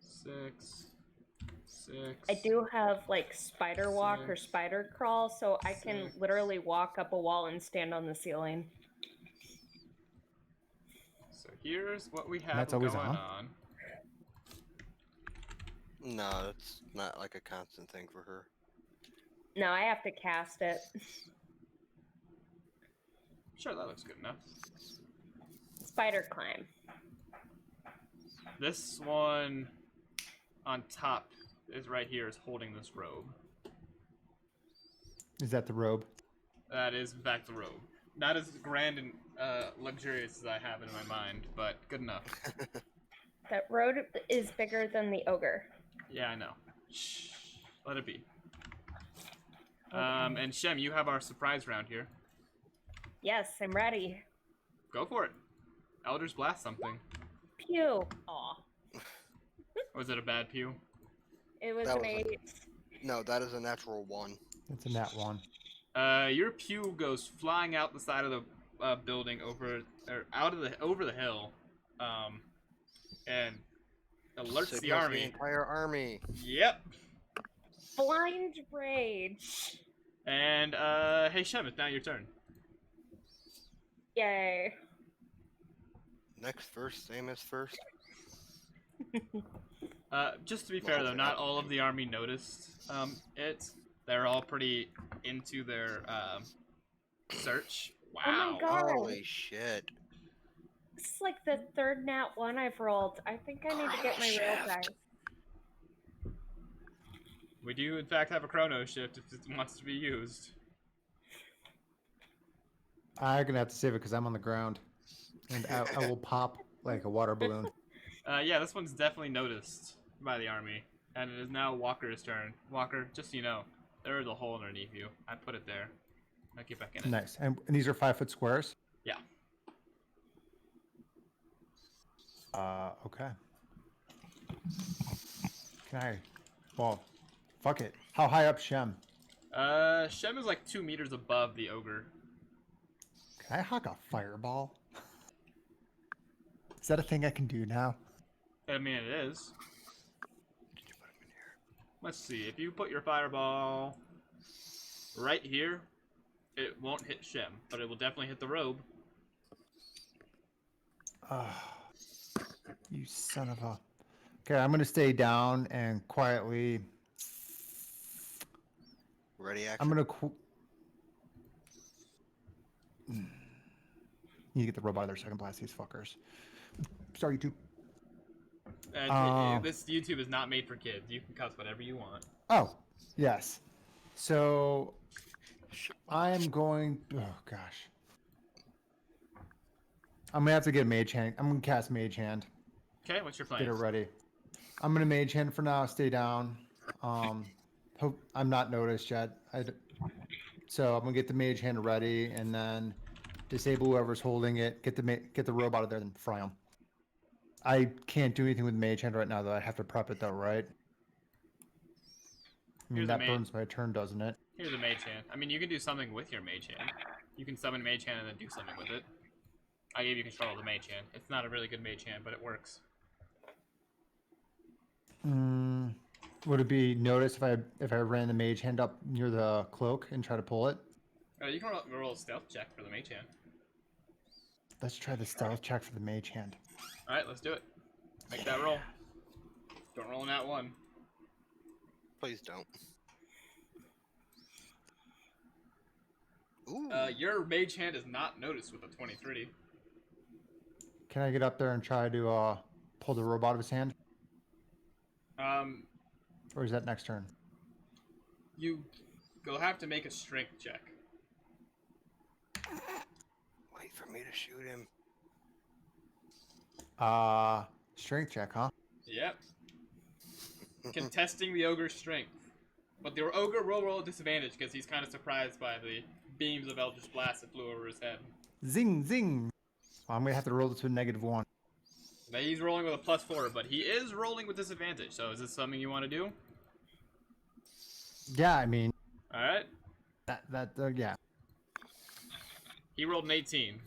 6. 6. I do have like spider walk or Six. spider crawl, so I can Six. literally walk up a wall and stand on the ceiling. So here's what we have That's going always on? on. No, it's not like a constant thing for her. No, I have to cast it. Sure, that looks good enough. Spider climb. This one on top is right here is holding this robe. Is that the robe? That is, in fact, the robe. Not as grand and luxurious as I have it in my mind, but good enough. That road is bigger than the ogre. Yeah, I know. Shh. Let it be. And Shem, you have our surprise round here. Yes, I'm ready. Go for it. Elders Blast something. Pew. Aw. Was it a bad pew? It was That an was a- 8. No, that is a natural 1. It's a nat one. Your pew goes flying out the side of the building over the hill, and alerts the Signals army. The entire army. Yep. Blind rage. And hey Shem, it's now your turn. Yay. Next first, same as first. Just to be fair though, not all of the army noticed it. They're all pretty into their search. Wow. Oh my god. Holy shit. This is like the third nat 1 I've rolled. I think I need to get my real Shift. dice. We do in fact have a chrono shift if it wants to be used. I'm gonna have to save it because I'm on the ground, and I will pop like a water balloon. Yeah, this one's definitely noticed by the army, and it is now Walker's turn. Walker, just so you know, there is a hole underneath you. I put it there. Now get back in it. Nice. And these are 5-foot squares. Yeah. Okay. Can I? Well, fuck it. How high up, Shem? Shem is like 2 meters above the ogre. Can I hawk a fireball? Is that a thing I can do now? I mean, it is. Let's see. If you put your fireball right here, it won't hit Shem, but it will definitely hit the robe. You son of a... Okay, I'm going to stay down and quietly... Ready action. I'm going to... You need to get the robot out of their second blast, these fuckers. Sorry, YouTube. This YouTube is not made for kids. You can cuss whatever you want. Oh, yes. So, I'm going... Oh, gosh. I'm going to have to get a mage hand. I'm going to cast mage hand. Okay, what's your plan? Get it ready. I'm going to mage hand for now. Stay down. Hope I'm not noticed yet. So I'm going to get the mage hand ready and then disable whoever's holding it. Get the robot out of there and fry him. I can't do anything with mage hand right now, though. I have to prep it, though, right? I mean, that burns my turn, doesn't it? Here's a mage hand. I mean, you can do something with your mage hand. You can summon mage hand and then do something with it. I gave you control of the mage hand. It's not a really good mage hand, but it works. Would it be noticed if I ran the mage hand up near the cloak and try to pull it? You can roll a stealth check for the mage hand. Let's try the stealth check for the mage hand. Alright, let's do it. Make that roll. Don't roll in that one. Please don't. Ooh. Your mage hand is not noticed with a 23. Can I get up there and try to pull the robot out of his hand? Or is that next turn? You'll have to make a strength check. Wait for me to shoot him. Strength check, huh? Yep. Contesting the ogre's strength. But the ogre will roll a disadvantage because he's kind of surprised by the beams of Eldritch Blast that flew over his head. Zing, zing! Well, I'm going to have to roll this to a -1. Now he's rolling with a +4, but he is rolling with disadvantage, so is this something you want to do? Yeah, I mean... Alright. Yeah. He rolled an 18.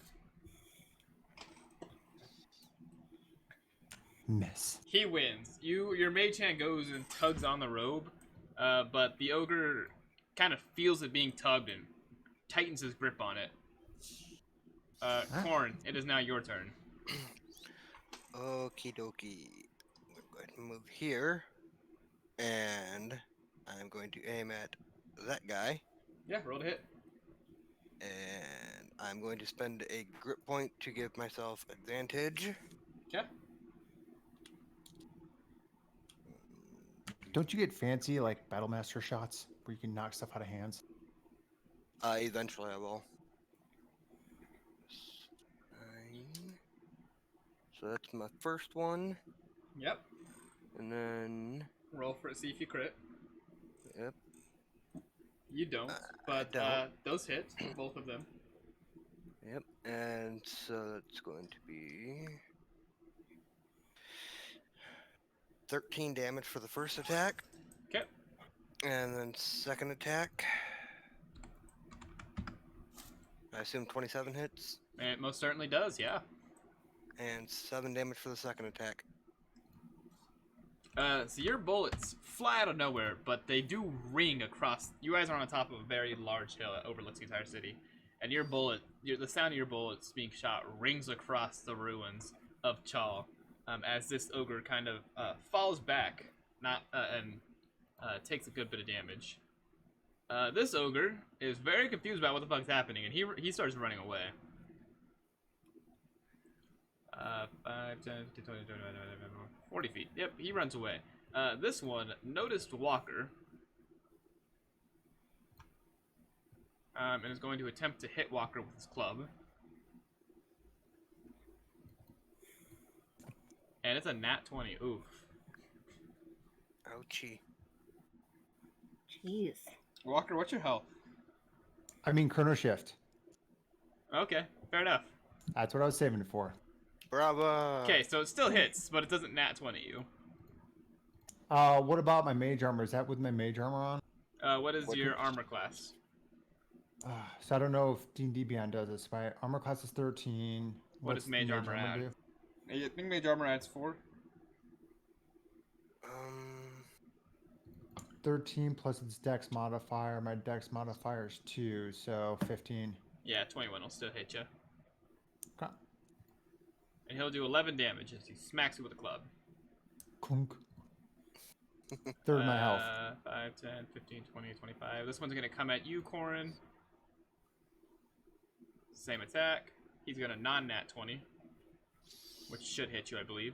Miss. He wins. Your mage hand goes and tugs on the robe, but the ogre kind of feels it being tugged and tightens his grip on it. Corn, it is now your turn. Okie dokie. I'm going to move here, and I'm going to aim at that guy. Yeah, roll to hit. And I'm going to spend a grip point to give myself advantage. Okay. Don't you get fancy, like, Battlemaster shots, where you can knock stuff out of hands? Eventually I will. 9. So that's my first one. Yep. And then... Roll for it, see if you crit. Yep. You don't, but don't. those hit, both of them. Yep. And so that's going to be... 13 damage for the first attack. Okay. And then second attack. I assume 27 hits. It most certainly does, yeah. And 7 damage for the second attack. So your bullets fly out of nowhere, but they do ring across. You guys are on top of a very large hill that overlooks the entire city, and the sound of your bullets being shot rings across the ruins of Chal, as this ogre kind of falls back, and takes a good bit of damage. This ogre is very confused about what the fuck's happening, and he starts running away. 5, 10, 15, 20, 40 feet. Yep, he runs away. This one noticed Walker, and is going to attempt to hit Walker with his club. And it's a nat 20. Oof. Ouchie. Jeez. Walker, what's your health? I mean, Chrono Shift. Okay, fair enough. That's what I was saving it for. Bravo! Okay, so it still hits, but it doesn't nat 20 you. What about my mage armor? Is that with my mage armor on? What is What your is- armor class? So I don't know if D&D Beyond does this. My armor class is 13. What What's does the mage armor add? do? I think mage armor adds 4. 13 plus its dex modifier. My dex modifier is 2, so 15. Yeah, 21 will still hit you. Okay. And he'll do 11 damage as he smacks you with a club. Clunk. Third of my health. 5, 10, 15, 20, 25. This one's going to come at you, Corin. Same attack. He's going to non-nat 20, which should hit you, I believe.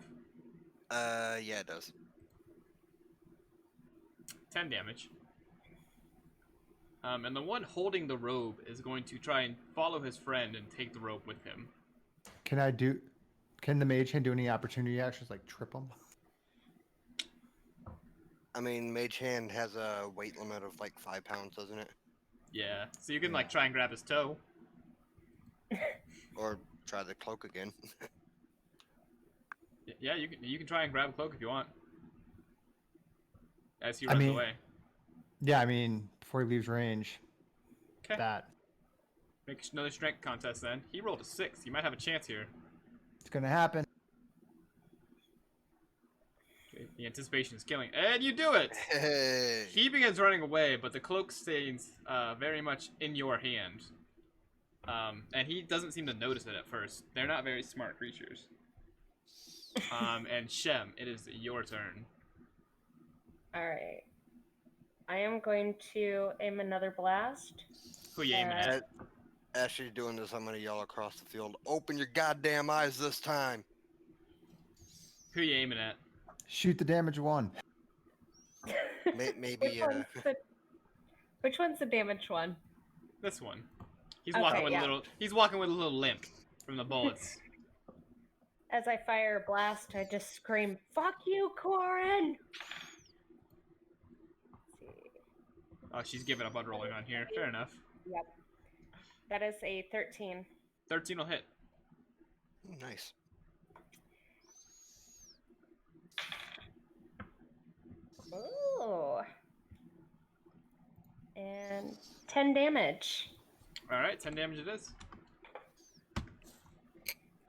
Yeah, it does. 10 damage. And the one holding the robe is going to try and follow his friend and take the robe with him. Can the mage hand do any opportunity actions like trip him? I mean, Mage Hand has a weight limit of like 5 pounds, doesn't it? Yeah, so you can like try and grab his toe. Or try the cloak again. Yeah, you can try and grab a cloak if you want. As he runs mean- away. Yeah, I mean, before he leaves range. Okay. That. Make another strength contest then. He rolled a 6. You might have a chance here. It's going to happen. Okay, the anticipation is killing. And you do it! Hey! He begins running away, but the cloak stays very much in your hand. And he doesn't seem to notice it at first. They're not very smart creatures. And Shem, it is your turn. All right. I am going to aim another blast. Who you aiming at? As she's doing this, I'm gonna yell across the field, "Open your goddamn eyes this time!" Who you aiming at? Shoot the damage one. Maybe, Which one's the damaged one? This one. He's Okay, walking with yeah. a little. He's walking with a little limp from the bullets. As I fire a blast, I just scream, "Fuck you, Corin!" Let's see. Oh, she's giving up on rolling on here. Fair enough. Yep. That is a 13. 13 will hit. nice. Ooh. And 10 damage. All right, 10 damage it is.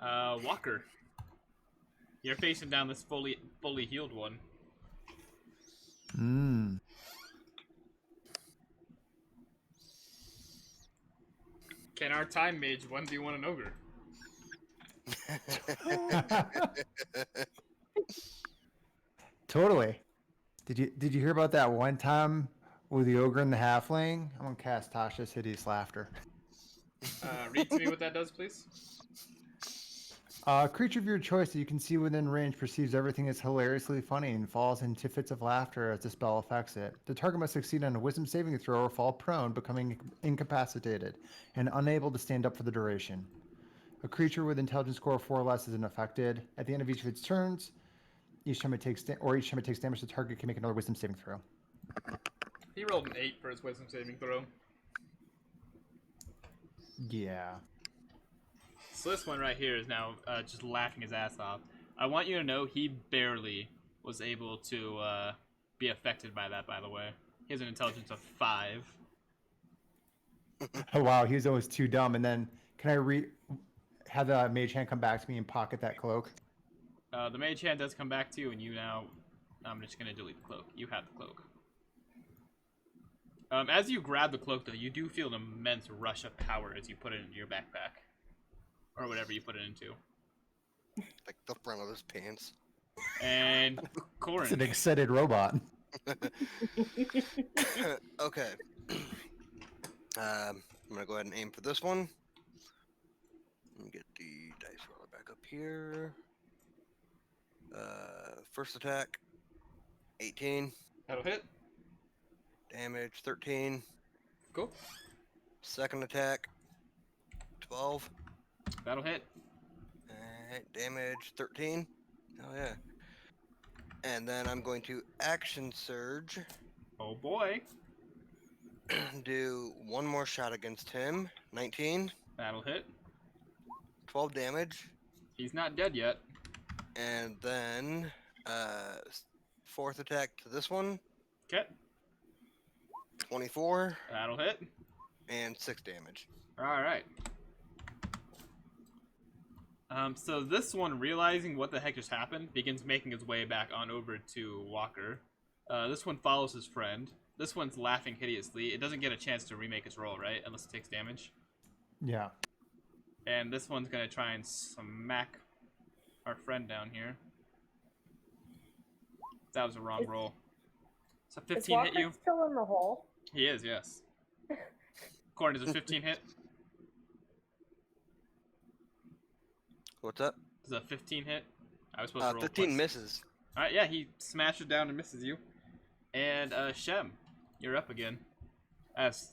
Walker. You're facing down this fully healed one. Mmm. Can our time mage 1v1 an ogre? Totally. Did you hear about that one time with the ogre and the halfling? I'm gonna cast Tasha's hideous laughter. Read to me what that does, please. A creature of your choice that you can see within range perceives everything as hilariously funny and falls into fits of laughter as the spell affects it. The target must succeed on a wisdom saving throw or fall prone, becoming incapacitated and unable to stand up for the duration. A creature with intelligence score of 4 or less isn't affected. At the end of each of its turns, each time it takes damage, the target can make another wisdom saving throw. He rolled an 8 for his wisdom saving throw. Yeah. So this one right here is now just laughing his ass off. I want you to know he barely was able to be affected by that, by the way. He has an intelligence of 5. Oh wow, he was always too dumb. And then can I have the mage hand come back to me and pocket that cloak? The mage hand does come back to you, and you now... I'm just going to delete the cloak. You have the cloak. As you grab the cloak, though, you do feel an immense rush of power as you put it into your backpack. Or whatever you put it into. Like the front of his pants. And It's an Corin. excited robot. Okay. I'm gonna go ahead and aim for this one. Let me get the dice roller back up here. First attack, 18. That'll hit. Damage, 13. Cool. Second attack, 12. That'll hit. Alright, damage, 13. Oh yeah. And then I'm going to action surge. Oh boy. Do one more shot against him. 19. That'll hit. 12 damage. He's not dead yet. And then fourth attack to this one. Okay. 24 That'll hit. and 6 damage. All right. So this one, realizing what the heck just happened, begins making its way back on over to Walker. This one follows his friend. This one's laughing hideously. It doesn't get a chance to remake its roll, right? Unless it takes damage. Yeah. And this one's gonna try and smack our friend down here. That was a wrong roll. So 15 Is hit you? Walker still in the hole? He is, yes. Corn, does a 15 hit? What's up? Does a 15 hit? I was supposed to roll 15 twice. misses. Alright, yeah, he smashes down and misses you. And Shem, you're up again. As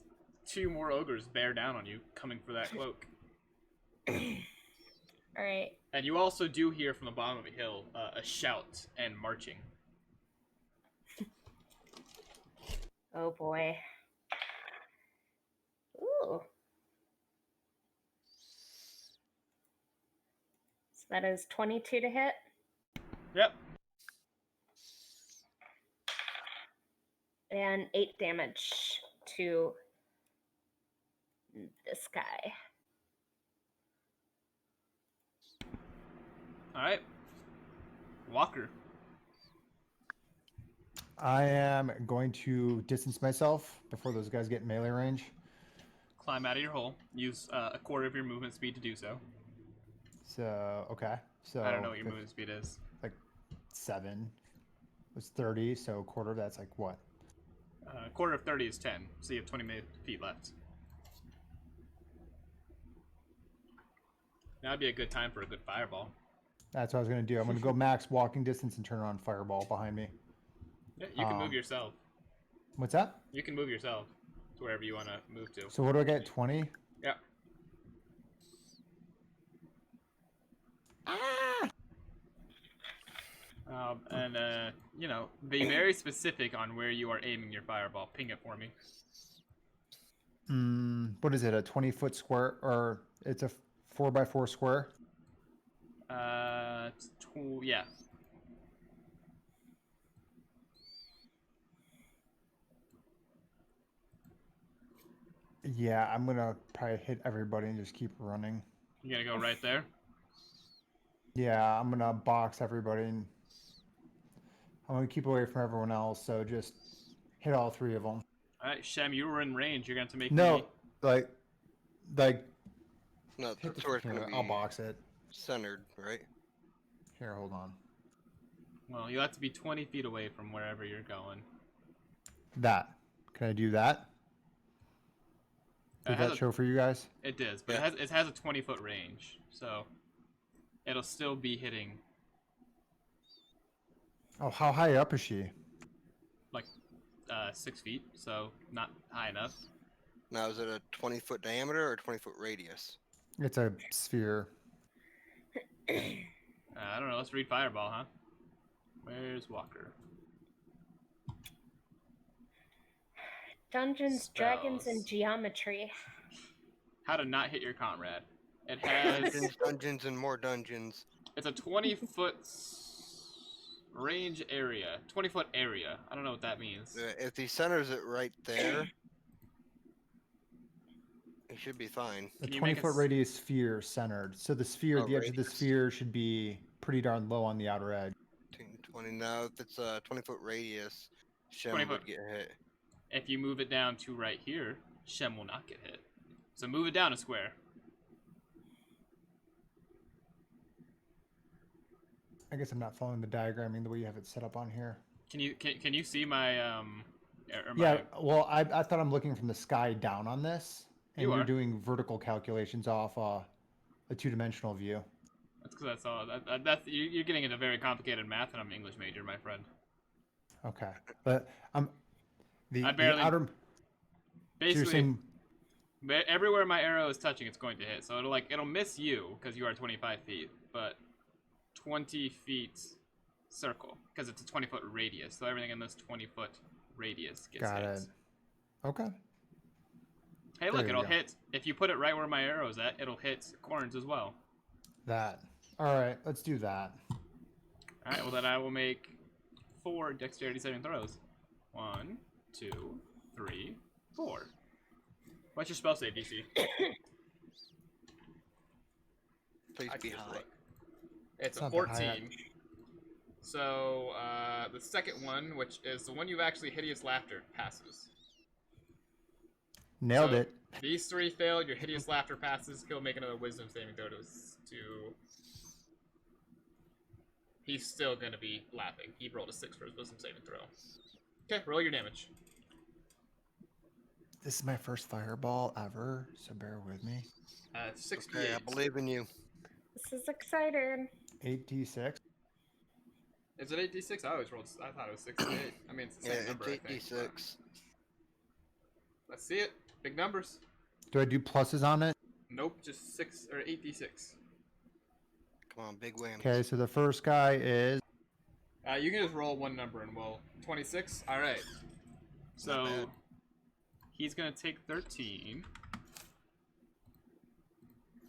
2 more ogres bear down on you, coming for that cloak. Alright. And you also do hear from the bottom of the hill a shout and marching. Oh boy. Ooh. So that is 22 to hit. Yep. And 8 damage to this guy. Alright. Walker. I am going to distance myself before those guys get in melee range. Climb out of your hole. Use a quarter of your movement speed to do so. So, okay. So I don't know what your movement speed is. like 7 was 30, so a quarter of that's like what? A quarter of 30 is 10, so you have 20 feet left. Now would be a good time for a good fireball. That's what I was going to do. I'm going to go max walking distance and turn on fireball behind me. Yeah, you can move yourself. What's that? You can move yourself to wherever you want to move to. So what do I get? 20? Yeah. You know, be very specific on where you are aiming your fireball. Ping it for me. What is it? A 20-foot square, or it's a 4x4 square? Yeah. Yeah, I'm gonna probably hit everybody and just keep running. You gonna go right there? Yeah, I'm gonna box everybody and I'm gonna keep away from everyone else. So just hit all 3 of them. All right, Shem, you were in range. You're going to make No, me... like No, hit the the sword's freaking- going to be I'll box it. centered, right? Here, hold on. Well, you'll have to be 20 feet away from wherever you're going. That. Can I do that? It Did has that a- show for you guys? It does, but Yeah. it has a 20-foot range, so it'll still be hitting Oh, how high up is she? like 6 feet, so not high enough. Now, is it a 20-foot diameter or a 20-foot radius? It's a sphere. I don't know. Let's read Fireball, huh? Where's Walker? Dungeons, Dragons, and Spells. Geometry. How to not hit your comrade. It has... Dungeons, and more dungeons. It's a 20-foot range area. 20-foot area. I don't know what that means. If he centers it right there, he should be fine. A Can you make 20-foot us- radius sphere centered. So the sphere, Oh, the edge of the radius. sphere should be pretty darn low on the outer edge. 20. Now, if it's a 20-foot radius, Shem 20 would foot. get hit. If you move it down to right here, Shem will not get hit. So move it down a square. I guess I'm not following the diagramming the way you have it set up on here. Can you see my or Yeah, well, I thought I'm looking from the sky down on this, and You you're are. doing vertical calculations off a 2-dimensional view. That's because that's all. That's you're getting into very complicated math, and I'm an English major, my friend. Okay, but the barely- outer. So you're Basically, saying, everywhere my arrow is touching, it's going to hit. So it'll miss you because you are 25 feet, but 20 feet circle because it's a 20-foot radius. So everything in this 20-foot radius gets got hit. it. Okay. Hey, look, There you it'll go. hit. If you put it right where my arrow's at, it'll hit corns as well. That. All right, let's do that. All right, well then I will make 4 dexterity saving throws. 1, 2, 3, 4. What's your spell save, DC? Please I be can just high. look. It's a not that high 14. So, the second one, which is the one you've actually hideous laughter, passes. Nailed So, it. These 3 failed, your hideous laughter passes, he'll make another wisdom saving throw to... He's still gonna be laughing. He rolled a 6 for his wisdom saving throw. Okay, roll your damage. This is my first fireball ever, so bear with me. 68. Okay, I believe in you. This is exciting. 8d6. Is it 8d6? I thought it was 68. I mean, it's the Yeah, same number, it's I think. 8d6. Let's see it. Big numbers. Do I do pluses on it? Nope, just 6 or 8d6. Come on, big whammies. Okay, so the first guy is You can just roll one number and we'll... 26? Alright. Not So, bad. he's gonna take 13.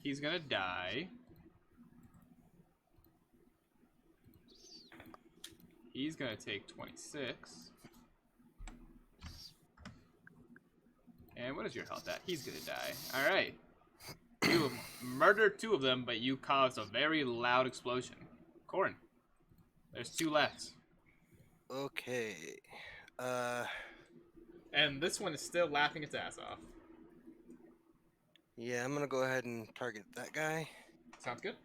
He's gonna die. He's gonna take 26. And what is your health at? He's gonna die. Alright. You murdered 2 of them, but you caused a very loud explosion. Corin, there's 2 left. Okay. And this one is still laughing its ass off. Yeah, I'm gonna go ahead and target that guy. Sounds good.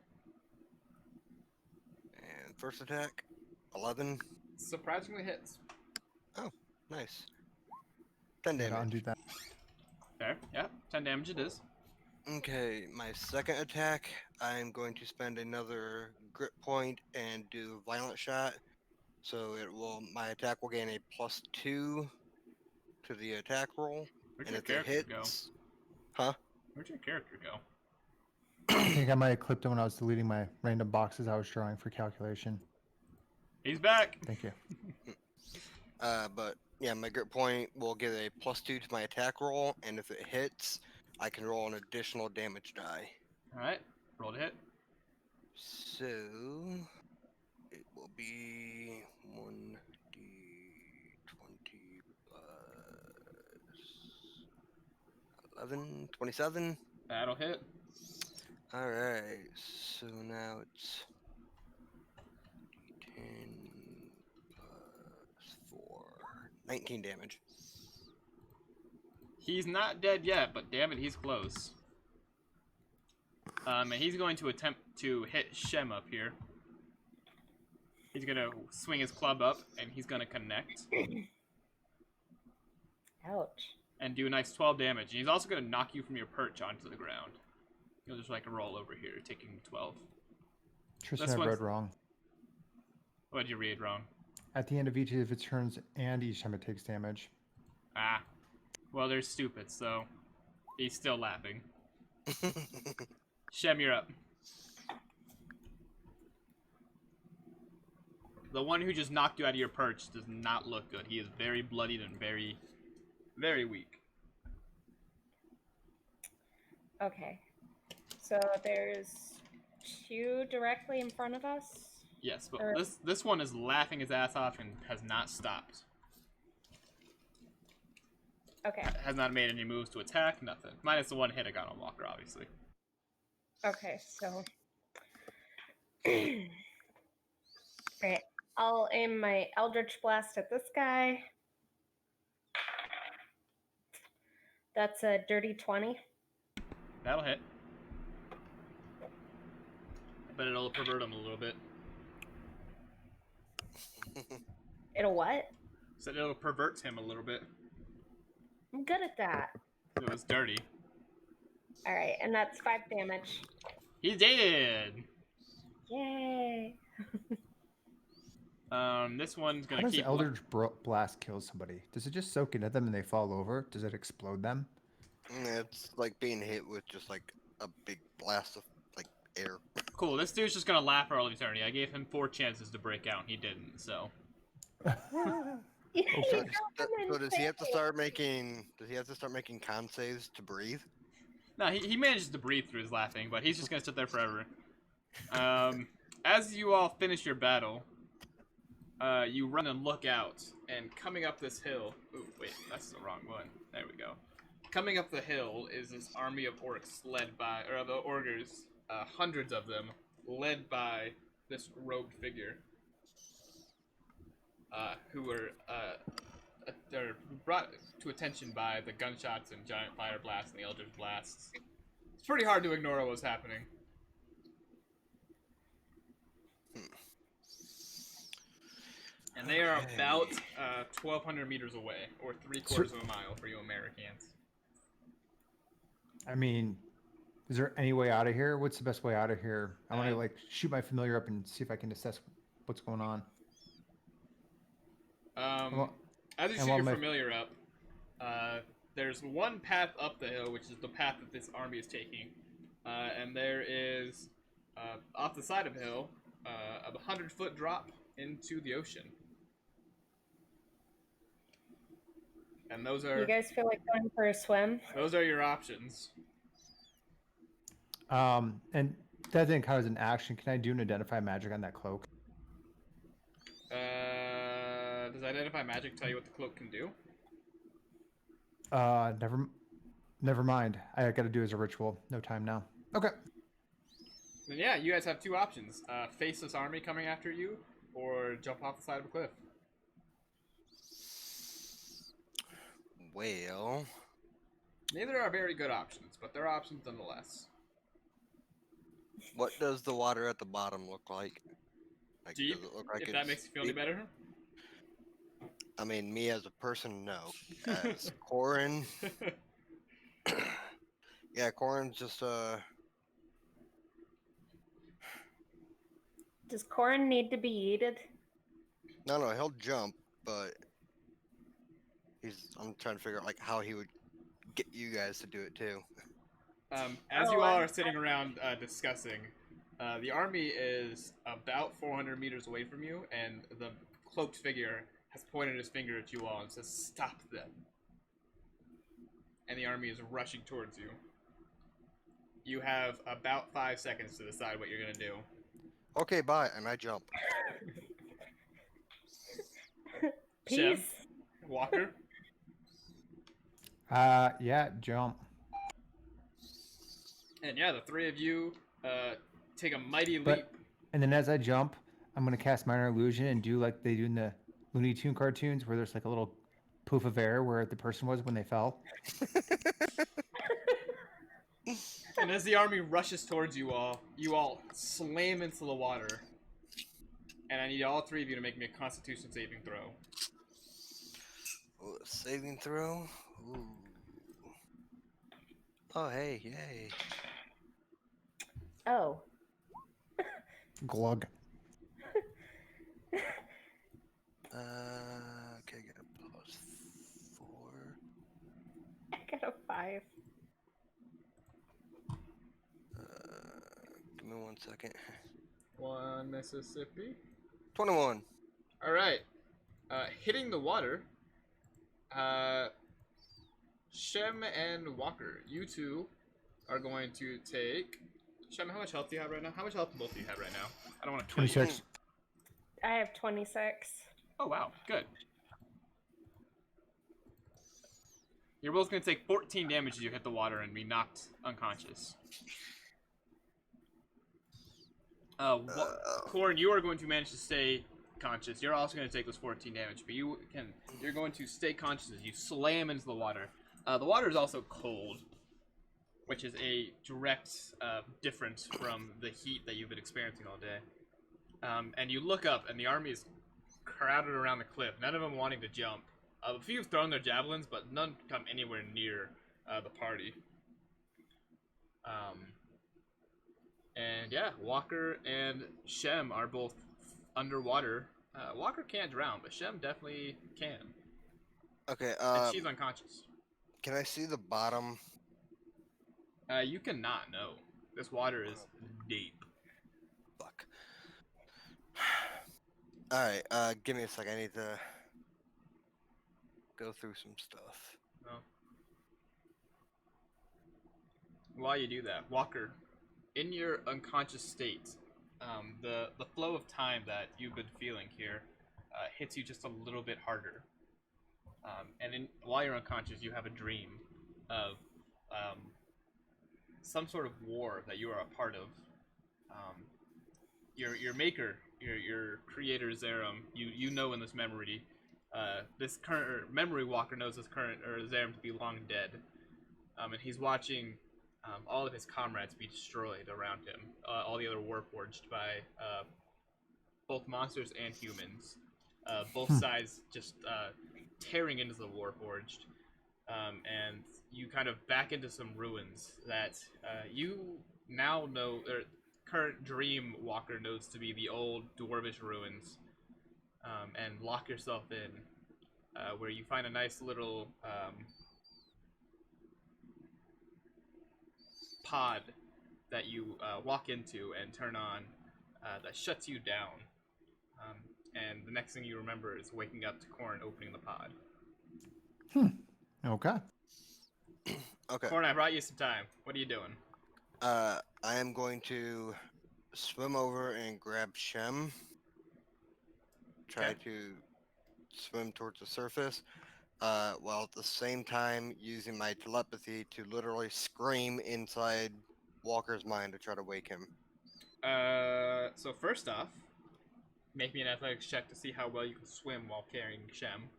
And first attack, 11. Surprisingly hits. Nice. 10 yeah, damage. undo that. Fair. Yeah, 10 damage it is. Okay, my second attack, I'm going to spend another grit point and do violent shot. So my attack will gain a +2 to the attack roll. Where'd And your if it character go? hits, huh? Where'd your character go? I think I might have clipped it when I was deleting my random boxes I was drawing for calculation. He's back! Thank you. But yeah, my grit point will give a +2 to my attack roll, and if it hits, I can roll an additional damage die. Alright, roll to hit. So it will be 1d20 plus 11, 27. That'll hit. Alright, so now it's d10 plus 4, 19 damage. He's not dead yet, but damn it, he's close. And he's going to attempt to hit Shem up here. He's gonna swing his club up, and he's gonna connect. Ouch. And do a nice 12 damage. And he's also gonna knock you from your perch onto the ground. You'll just like roll over here, taking 12. Tristan, This I one's- read wrong. What'd you read wrong? At the end of each of its turns and each time it takes damage. Ah. Well, they're stupid, so he's still laughing. Shem, you're up. The one who just knocked you out of your perch does not look good. He is very bloodied and very, very weak. Okay. So there's 2 directly in front of us. Yes, but Or- this one is laughing his ass off and has not stopped. Okay. Has not made any moves to attack, nothing. Minus the one hit I got on Walker, obviously. Okay, so. Alright, I'll aim my Eldritch Blast at this guy. That's a dirty 20. That'll hit. But it'll pervert him a little bit. It'll what? So it'll pervert him a little bit. I'm good at that. It was dirty. Alright, and that's 5 damage. He's dead! Yay! This one's How gonna does keep... Eldritch Blast kill somebody? Does it just soak into them and they fall over? Does it explode them? It's like being hit with just like a big blast of like air. Cool, this dude's just gonna laugh for all of eternity. I gave him 4 chances to break out, and he didn't, so... You So, drove him so does he have to insane. start making? Does he have to start making con saves to breathe? No, he manages to breathe through his laughing, but he's just gonna sit there forever. As you all finish your battle, You run and look out, and coming up this hill. Ooh, wait, that's the wrong one. There we go. Coming up the hill is this army of orcs led by, or the ogres, hundreds of them, led by this robed figure, who were they're brought to attention by the gunshots and giant fire blasts and the eldritch blasts. It's pretty hard to ignore what was happening. And they are about 1,200 meters away, or 3/4 of a mile for you Americans. I mean, is there any way out of here? What's the best way out of here? I want to like shoot my familiar up and see if I can assess what's going on. As you shoot your familiar up, there's one path up the hill, which is the path that this army is taking, and there is off the side of the hill a 100-foot drop into the ocean. And those are. You guys feel like going for a swim? Those are your options. And that didn't count as an action. Can I do an identify magic on that cloak? Does identify magic tell you what the cloak can do? Never mind. I got to do it as a ritual. No time now. Okay. Then yeah, you guys have two options: face this army coming after you, or jump off the side of a cliff. Well, neither are very good options, but they're options nonetheless. What does the water at the bottom look like? Deep. Does it look like if that makes you feel any better. I mean, me as a person, no. As Corin, yeah, Corin's just Does Corin need to be yeeted? No, he'll jump, but I'm trying to figure out like how he would get you guys to do it too. As you all are sitting around discussing, the army is about 400 meters away from you, and the cloaked figure has pointed his finger at you all and says, "Stop them." And the army is rushing towards you. You have about 5 seconds to decide what you're going to do. Okay, bye, and I jump. Peace. Shem, Walker? Yeah, jump. And yeah, the three of you take a mighty leap. And then as I jump, I'm going to cast Minor Illusion and do like they do in the Looney Tune cartoons where there's like a little poof of air where the person was when they fell. And as the army rushes towards you all slam into the water. And I need all three of you to make me a Constitution saving throw. Ooh, saving throw? Ooh. Oh, hey, yay. Oh. Glug. Okay, got a +4. I got a 5. Give me 1 second. 1 Mississippi. 21. All right. Hitting the water. Shem and Walker, you two are going to take. Shem, how much health do you have right now? How much health do both of you have right now? I don't want to. 26. I have 26. Oh wow, good. You're both going to take 14 damage as you hit the water and be knocked unconscious. Corin, you are going to manage to stay conscious. You're also going to take those 14 damage, but you're going to stay conscious as you slam into the water. The water is also cold, which is a direct difference from the heat that you've been experiencing all day. And you look up, and the army is crowded around the cliff, none of them wanting to jump. A few have thrown their javelins, but none come anywhere near the party. And yeah, Walker and Shem are both underwater. Walker can't drown, but Shem definitely can. Okay, and she's unconscious. Can I see the bottom? You cannot, no. This water is deep. Fuck. Alright, give me a sec. I need to go through some stuff. Oh. While you do that, Walker, in your unconscious state, the flow of time that you've been feeling here hits you just a little bit harder. While you're unconscious, you have a dream of some sort of war that you are a part of. Um, your maker, your creator Zerum, you know in this memory, this current memory walker knows this current or Zerum to be long dead, and he's watching all of his comrades be destroyed around him. All the other warforged by both monsters and humans. Both sides just tearing into the warforged, and you kind of back into some ruins that you now know, or current Dream Walker knows to be the old dwarvish ruins, and lock yourself in, where you find a nice little pod that you walk into and turn on that shuts you down. And the next thing you remember is waking up to Corn opening the pod. Okay. Okay. Corn, I brought you some time. What are you doing? I am going to swim over and grab Shem. Try Okay. to swim towards the surface, while at the same time using my telepathy to literally scream inside Walker's mind to try to wake him. So first off, make me an athletics check to see how well you can swim while carrying Shem.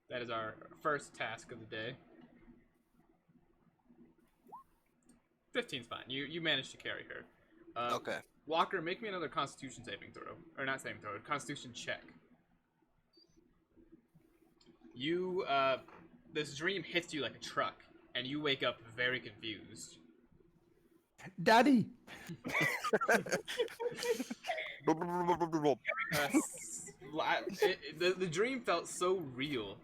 That is our first task of the day. 15's fine. You managed to carry her. Okay. Walker, make me another Constitution saving throw, or not saving throw, Constitution check. You this dream hits you like a truck, and you wake up very confused. Daddy. The dream felt so real.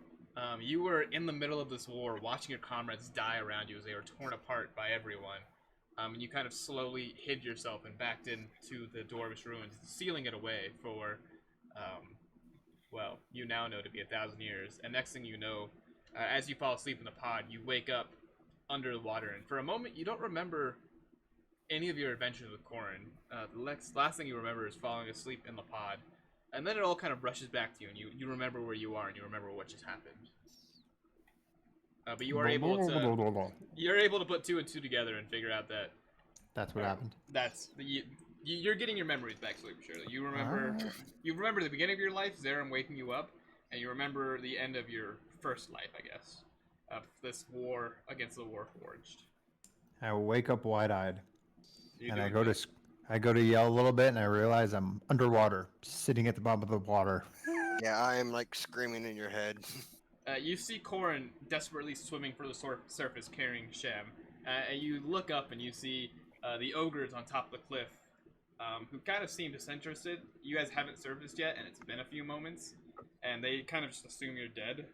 You were in the middle of this war, watching your comrades die around you as they were torn apart by everyone. And you kind of slowly hid yourself and backed into the dwarvish ruins, sealing it away for, well, you now know to be 1,000 years. And next thing you know, as you fall asleep in the pod, you wake up under the water, and for a moment, you don't remember any of your adventures with Corrin. The last thing you remember is falling asleep in the pod, and then it all kind of rushes back to you, and you remember where you are, and you remember what just happened. But you are able to put two and two together and figure out that That's what happened. that's you're getting your memories back slowly but surely. You remember the beginning of your life, Zerum waking you up, and you remember the end of your first life, I guess, of this war against the Warforged. I wake up wide-eyed, You're and I doing go good. to I go to yell a little bit, and I realize I'm underwater, sitting at the bottom of the water. Yeah, I am like screaming in your head. You see Corrin desperately swimming for the surface carrying Shem, and you look up and you see the ogres on top of the cliff, who kind of seem disinterested. You guys haven't surfaced yet, and it's been a few moments, and they kind of just assume you're dead.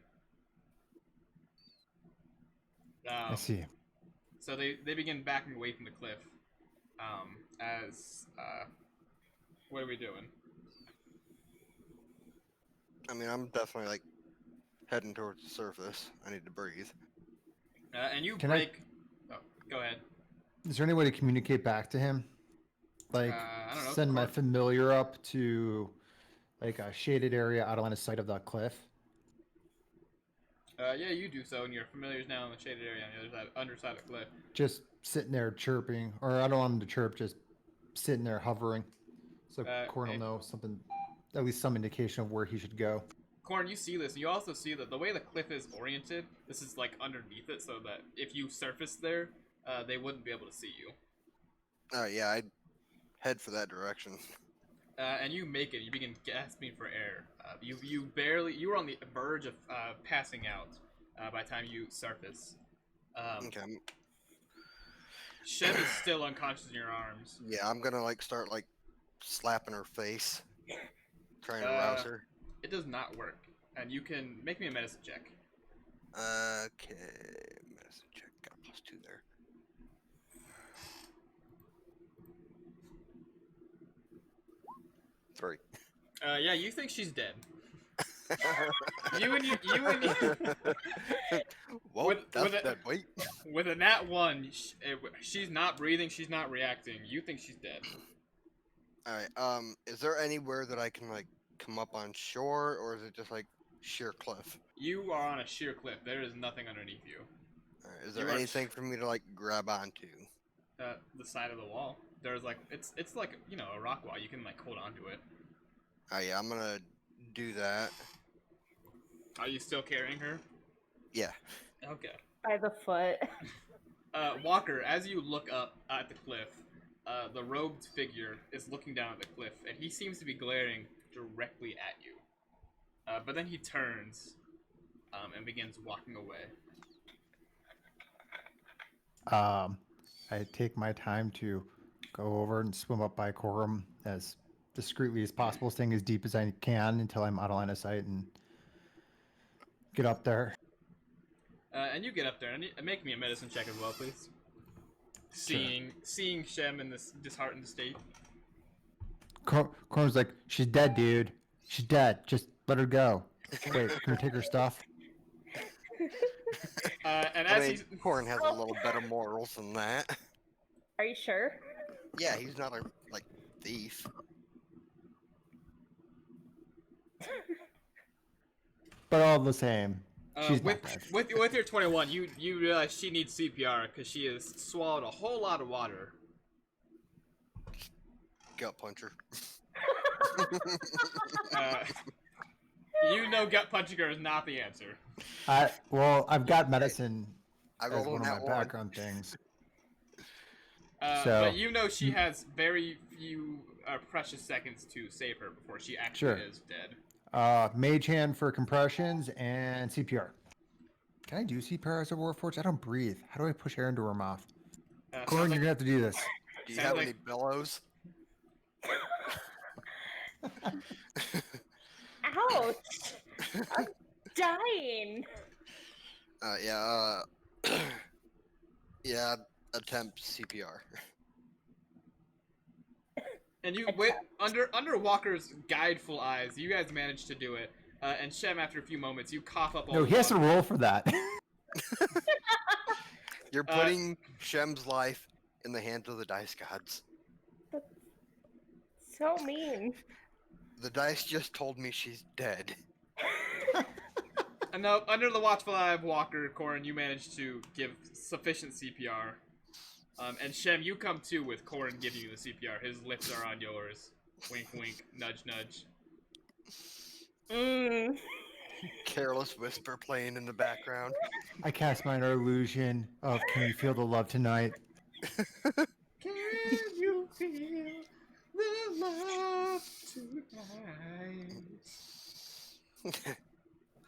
I see. So they begin backing away from the cliff. What are we doing? I mean, I'm definitely like heading towards the surface. I need to breathe. And you Can break. Oh, go ahead. Is there any way to communicate back to him? Like, I don't know, send my Corn. familiar up to, like, a shaded area out of line of sight of that cliff? Yeah, you do so, and your familiar's now in the shaded area on the other side, underside of the cliff. Just sitting there chirping, or I don't want him to chirp, just sitting there hovering. So Corn will hey. know something, at least some indication of where he should go. Corn, you see this. You also see that the way the cliff is oriented, this is like underneath it, so that if you surface there, they wouldn't be able to see you. Yeah, I'd head for that direction. And you make it. You begin gasping for air. You were on the verge of passing out by the time you surface. Okay. Shem is still unconscious in your arms. Yeah, I'm gonna like start like slapping her face, trying to rouse her. It does not work, and you can make me a medicine check. Okay, medicine check. Got a +2 there. Three. Yeah, you think she's dead. you and Well, With- that's with it- dead weight. with a nat 1, she's not breathing, she's not reacting. You think she's dead. All right. Is there anywhere that I can like come up on shore, or is it just like sheer cliff? You are on a sheer cliff. There is nothing underneath you. All right, is You there are anything for me to like grab onto? the side of the wall. There's like it's like a rock wall. You can like hold onto it. Oh yeah, I'm gonna do that. Are you still carrying her? Yeah. Okay. By the foot. Walker, as you look up at the cliff, the robed figure is looking down at the cliff, and he seems to be glaring directly at you. But then he turns and begins walking away. I take my time to go over and swim up by Corum as discreetly as possible, staying as deep as I can until I'm out of line of sight and get up there. And you get up there, and make me a medicine check as well, please. Seeing Shem in this disheartened state. Corum's like, she's dead, dude. She's dead. Just let her go. Wait, can we take her stuff? And I as mean, Corn has a little better morals than that. Are you sure? Yeah, he's not a like thief. But all the same, she's with not dead. with your 21, you realize she needs CPR because she has swallowed a whole lot of water. Gut puncher. Gut punching her is not the answer. Well, I've got medicine I as rolled one on of my that one. background things. But she has very few precious seconds to save her before she actually is dead. Mage hand for compressions and CPR. Can I do CPR as a Warforged? I don't breathe. How do I push air into her mouth? Corin, you're gonna have to do this. Do you have any bellows? Ouch! I'm dying. Yeah, attempt CPR. And under Walker's guideful eyes, you guys managed to do it. And Shem, after a few moments, you cough up all No, the he has to water. roll for that. You're putting Shem's life in the hands of the dice gods. So mean. The dice just told me she's dead. And now, under the watchful eye of Walker, Corin, you managed to give sufficient CPR. And Shem, you come too with Corin giving you the CPR. His lips are on yours. Wink, wink, nudge, nudge. Careless whisper playing in the background. I cast minor illusion of "Can you feel the love tonight?" Can you feel the love tonight?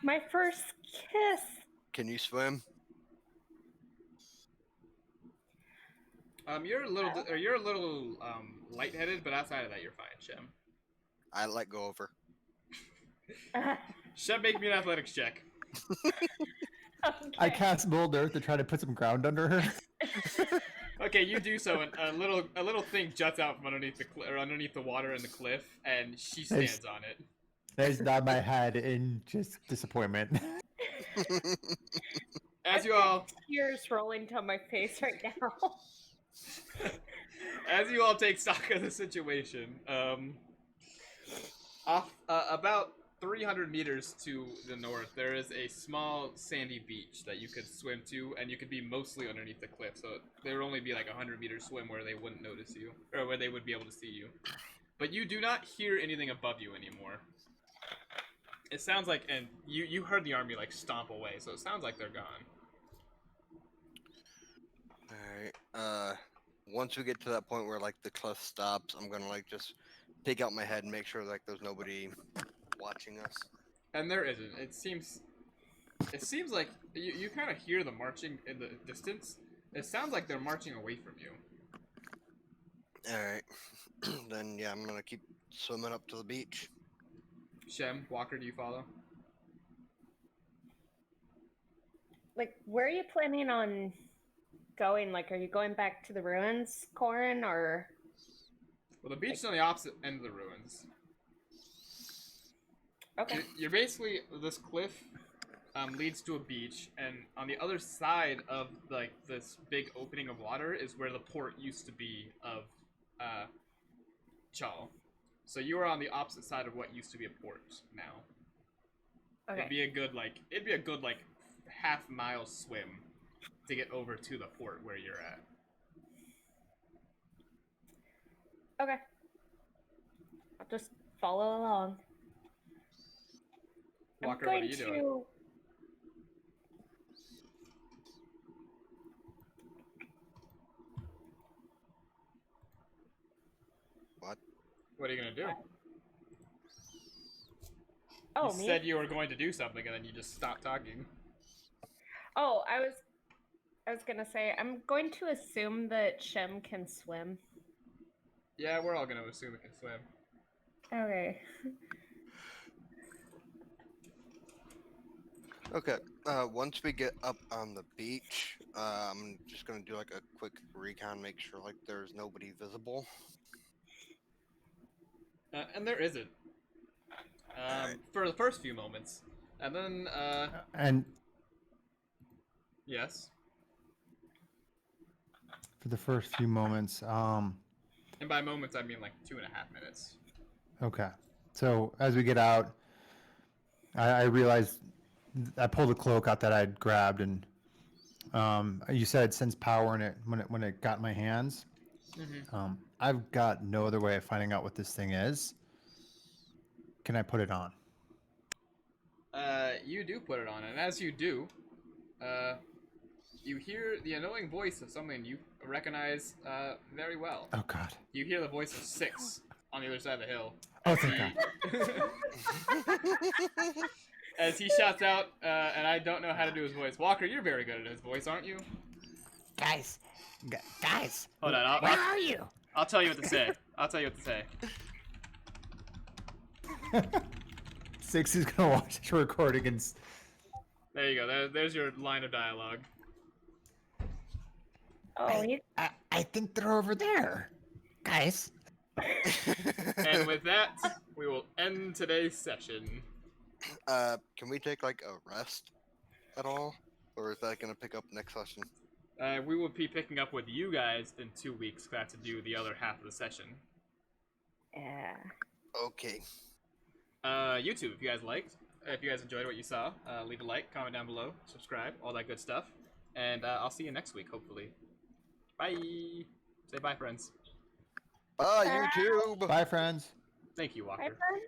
My first kiss. Can you swim? You're a little lightheaded, but outside of that, you're fine, Shem. I let go of her. Shem, make me an athletics check. Okay. I cast mold earth to try to put some ground under her. Okay, you do so, and a little thing juts out from underneath the water in the cliff, and she stands on it. I just nod my head in just disappointment. As you all tears rolling down my face right now. As you all take stock of the situation, about 300 meters to the north, there is a small sandy beach that you could swim to, and you could be mostly underneath the cliff, so there would only be like a 100-meter swim where they wouldn't notice you, or where they would be able to see you. But you do not hear anything above you anymore. It sounds like, and you heard the army like stomp away, so it sounds like they're gone. Alright, once we get to that point where like the cliff stops, I'm gonna like just take out my head and make sure like there's nobody watching us. And there isn't. It seems like you kind of hear the marching in the distance. It sounds like they're marching away from you. Alright, then yeah, I'm gonna keep swimming up to the beach. Shem, Walker, do you follow? Like, where are you planning on going? Like, are you going back to the ruins, Corin, or? Well, the beach is on the opposite end of the ruins. Okay. You're basically, this cliff leads to a beach, and on the other side of like this big opening of water is where the port used to be of Chal. So you are on the opposite side of what used to be a port now. Okay. It'd be a good like half-mile swim to get over to the port where you're at. Okay. I'll just follow along. Walker, I'm what are going you to. doing? What? What are you gonna do? Oh, You me? said you were going to do something and then you just stopped talking. Oh, I was gonna say I'm going to assume that Shem can swim. Yeah, we're all gonna assume it can swim. Okay. Okay. Once we get up on the beach, I'm just gonna do like a quick recon, make sure like there's nobody visible. And there isn't. Alright. For the first few moments. And then, And yes. for the first few moments, And by moments, I mean like 2.5 minutes. okay. So as we get out, I realized I pulled the cloak out that I'd grabbed, and you said sense power in it when it got in my hands. Mm-hmm. I've got no other way of finding out what this thing is. Can I put it on? You do put it on, and as you do, you hear the annoying voice of someone you recognize very well. Oh God. You hear the voice of Six on the other side of the hill. Oh thank God. As he shouts out, and I don't know how to do his voice. Walker, you're very good at his voice, aren't you? Guys, guys, Hold on, where are you? I'll tell you what to say. I'll tell you what to say. Six is gonna watch this recording and. There you go. There's your line of dialogue. Oh, you I think they're over there. Guys, And with that, we will end today's session. Can we take like a rest at all, or is that gonna pick up next session? We will be picking up with you guys in 2 weeks. Got to do the other half of the session. yeah. Okay. YouTube, if you guys liked, if you guys enjoyed what you saw, leave a like, comment down below, subscribe, all that good stuff. And I'll see you next week, hopefully. Bye. Say bye, friends. Bye, YouTube. Bye, friends. Thank you, Walker. Bye, friends.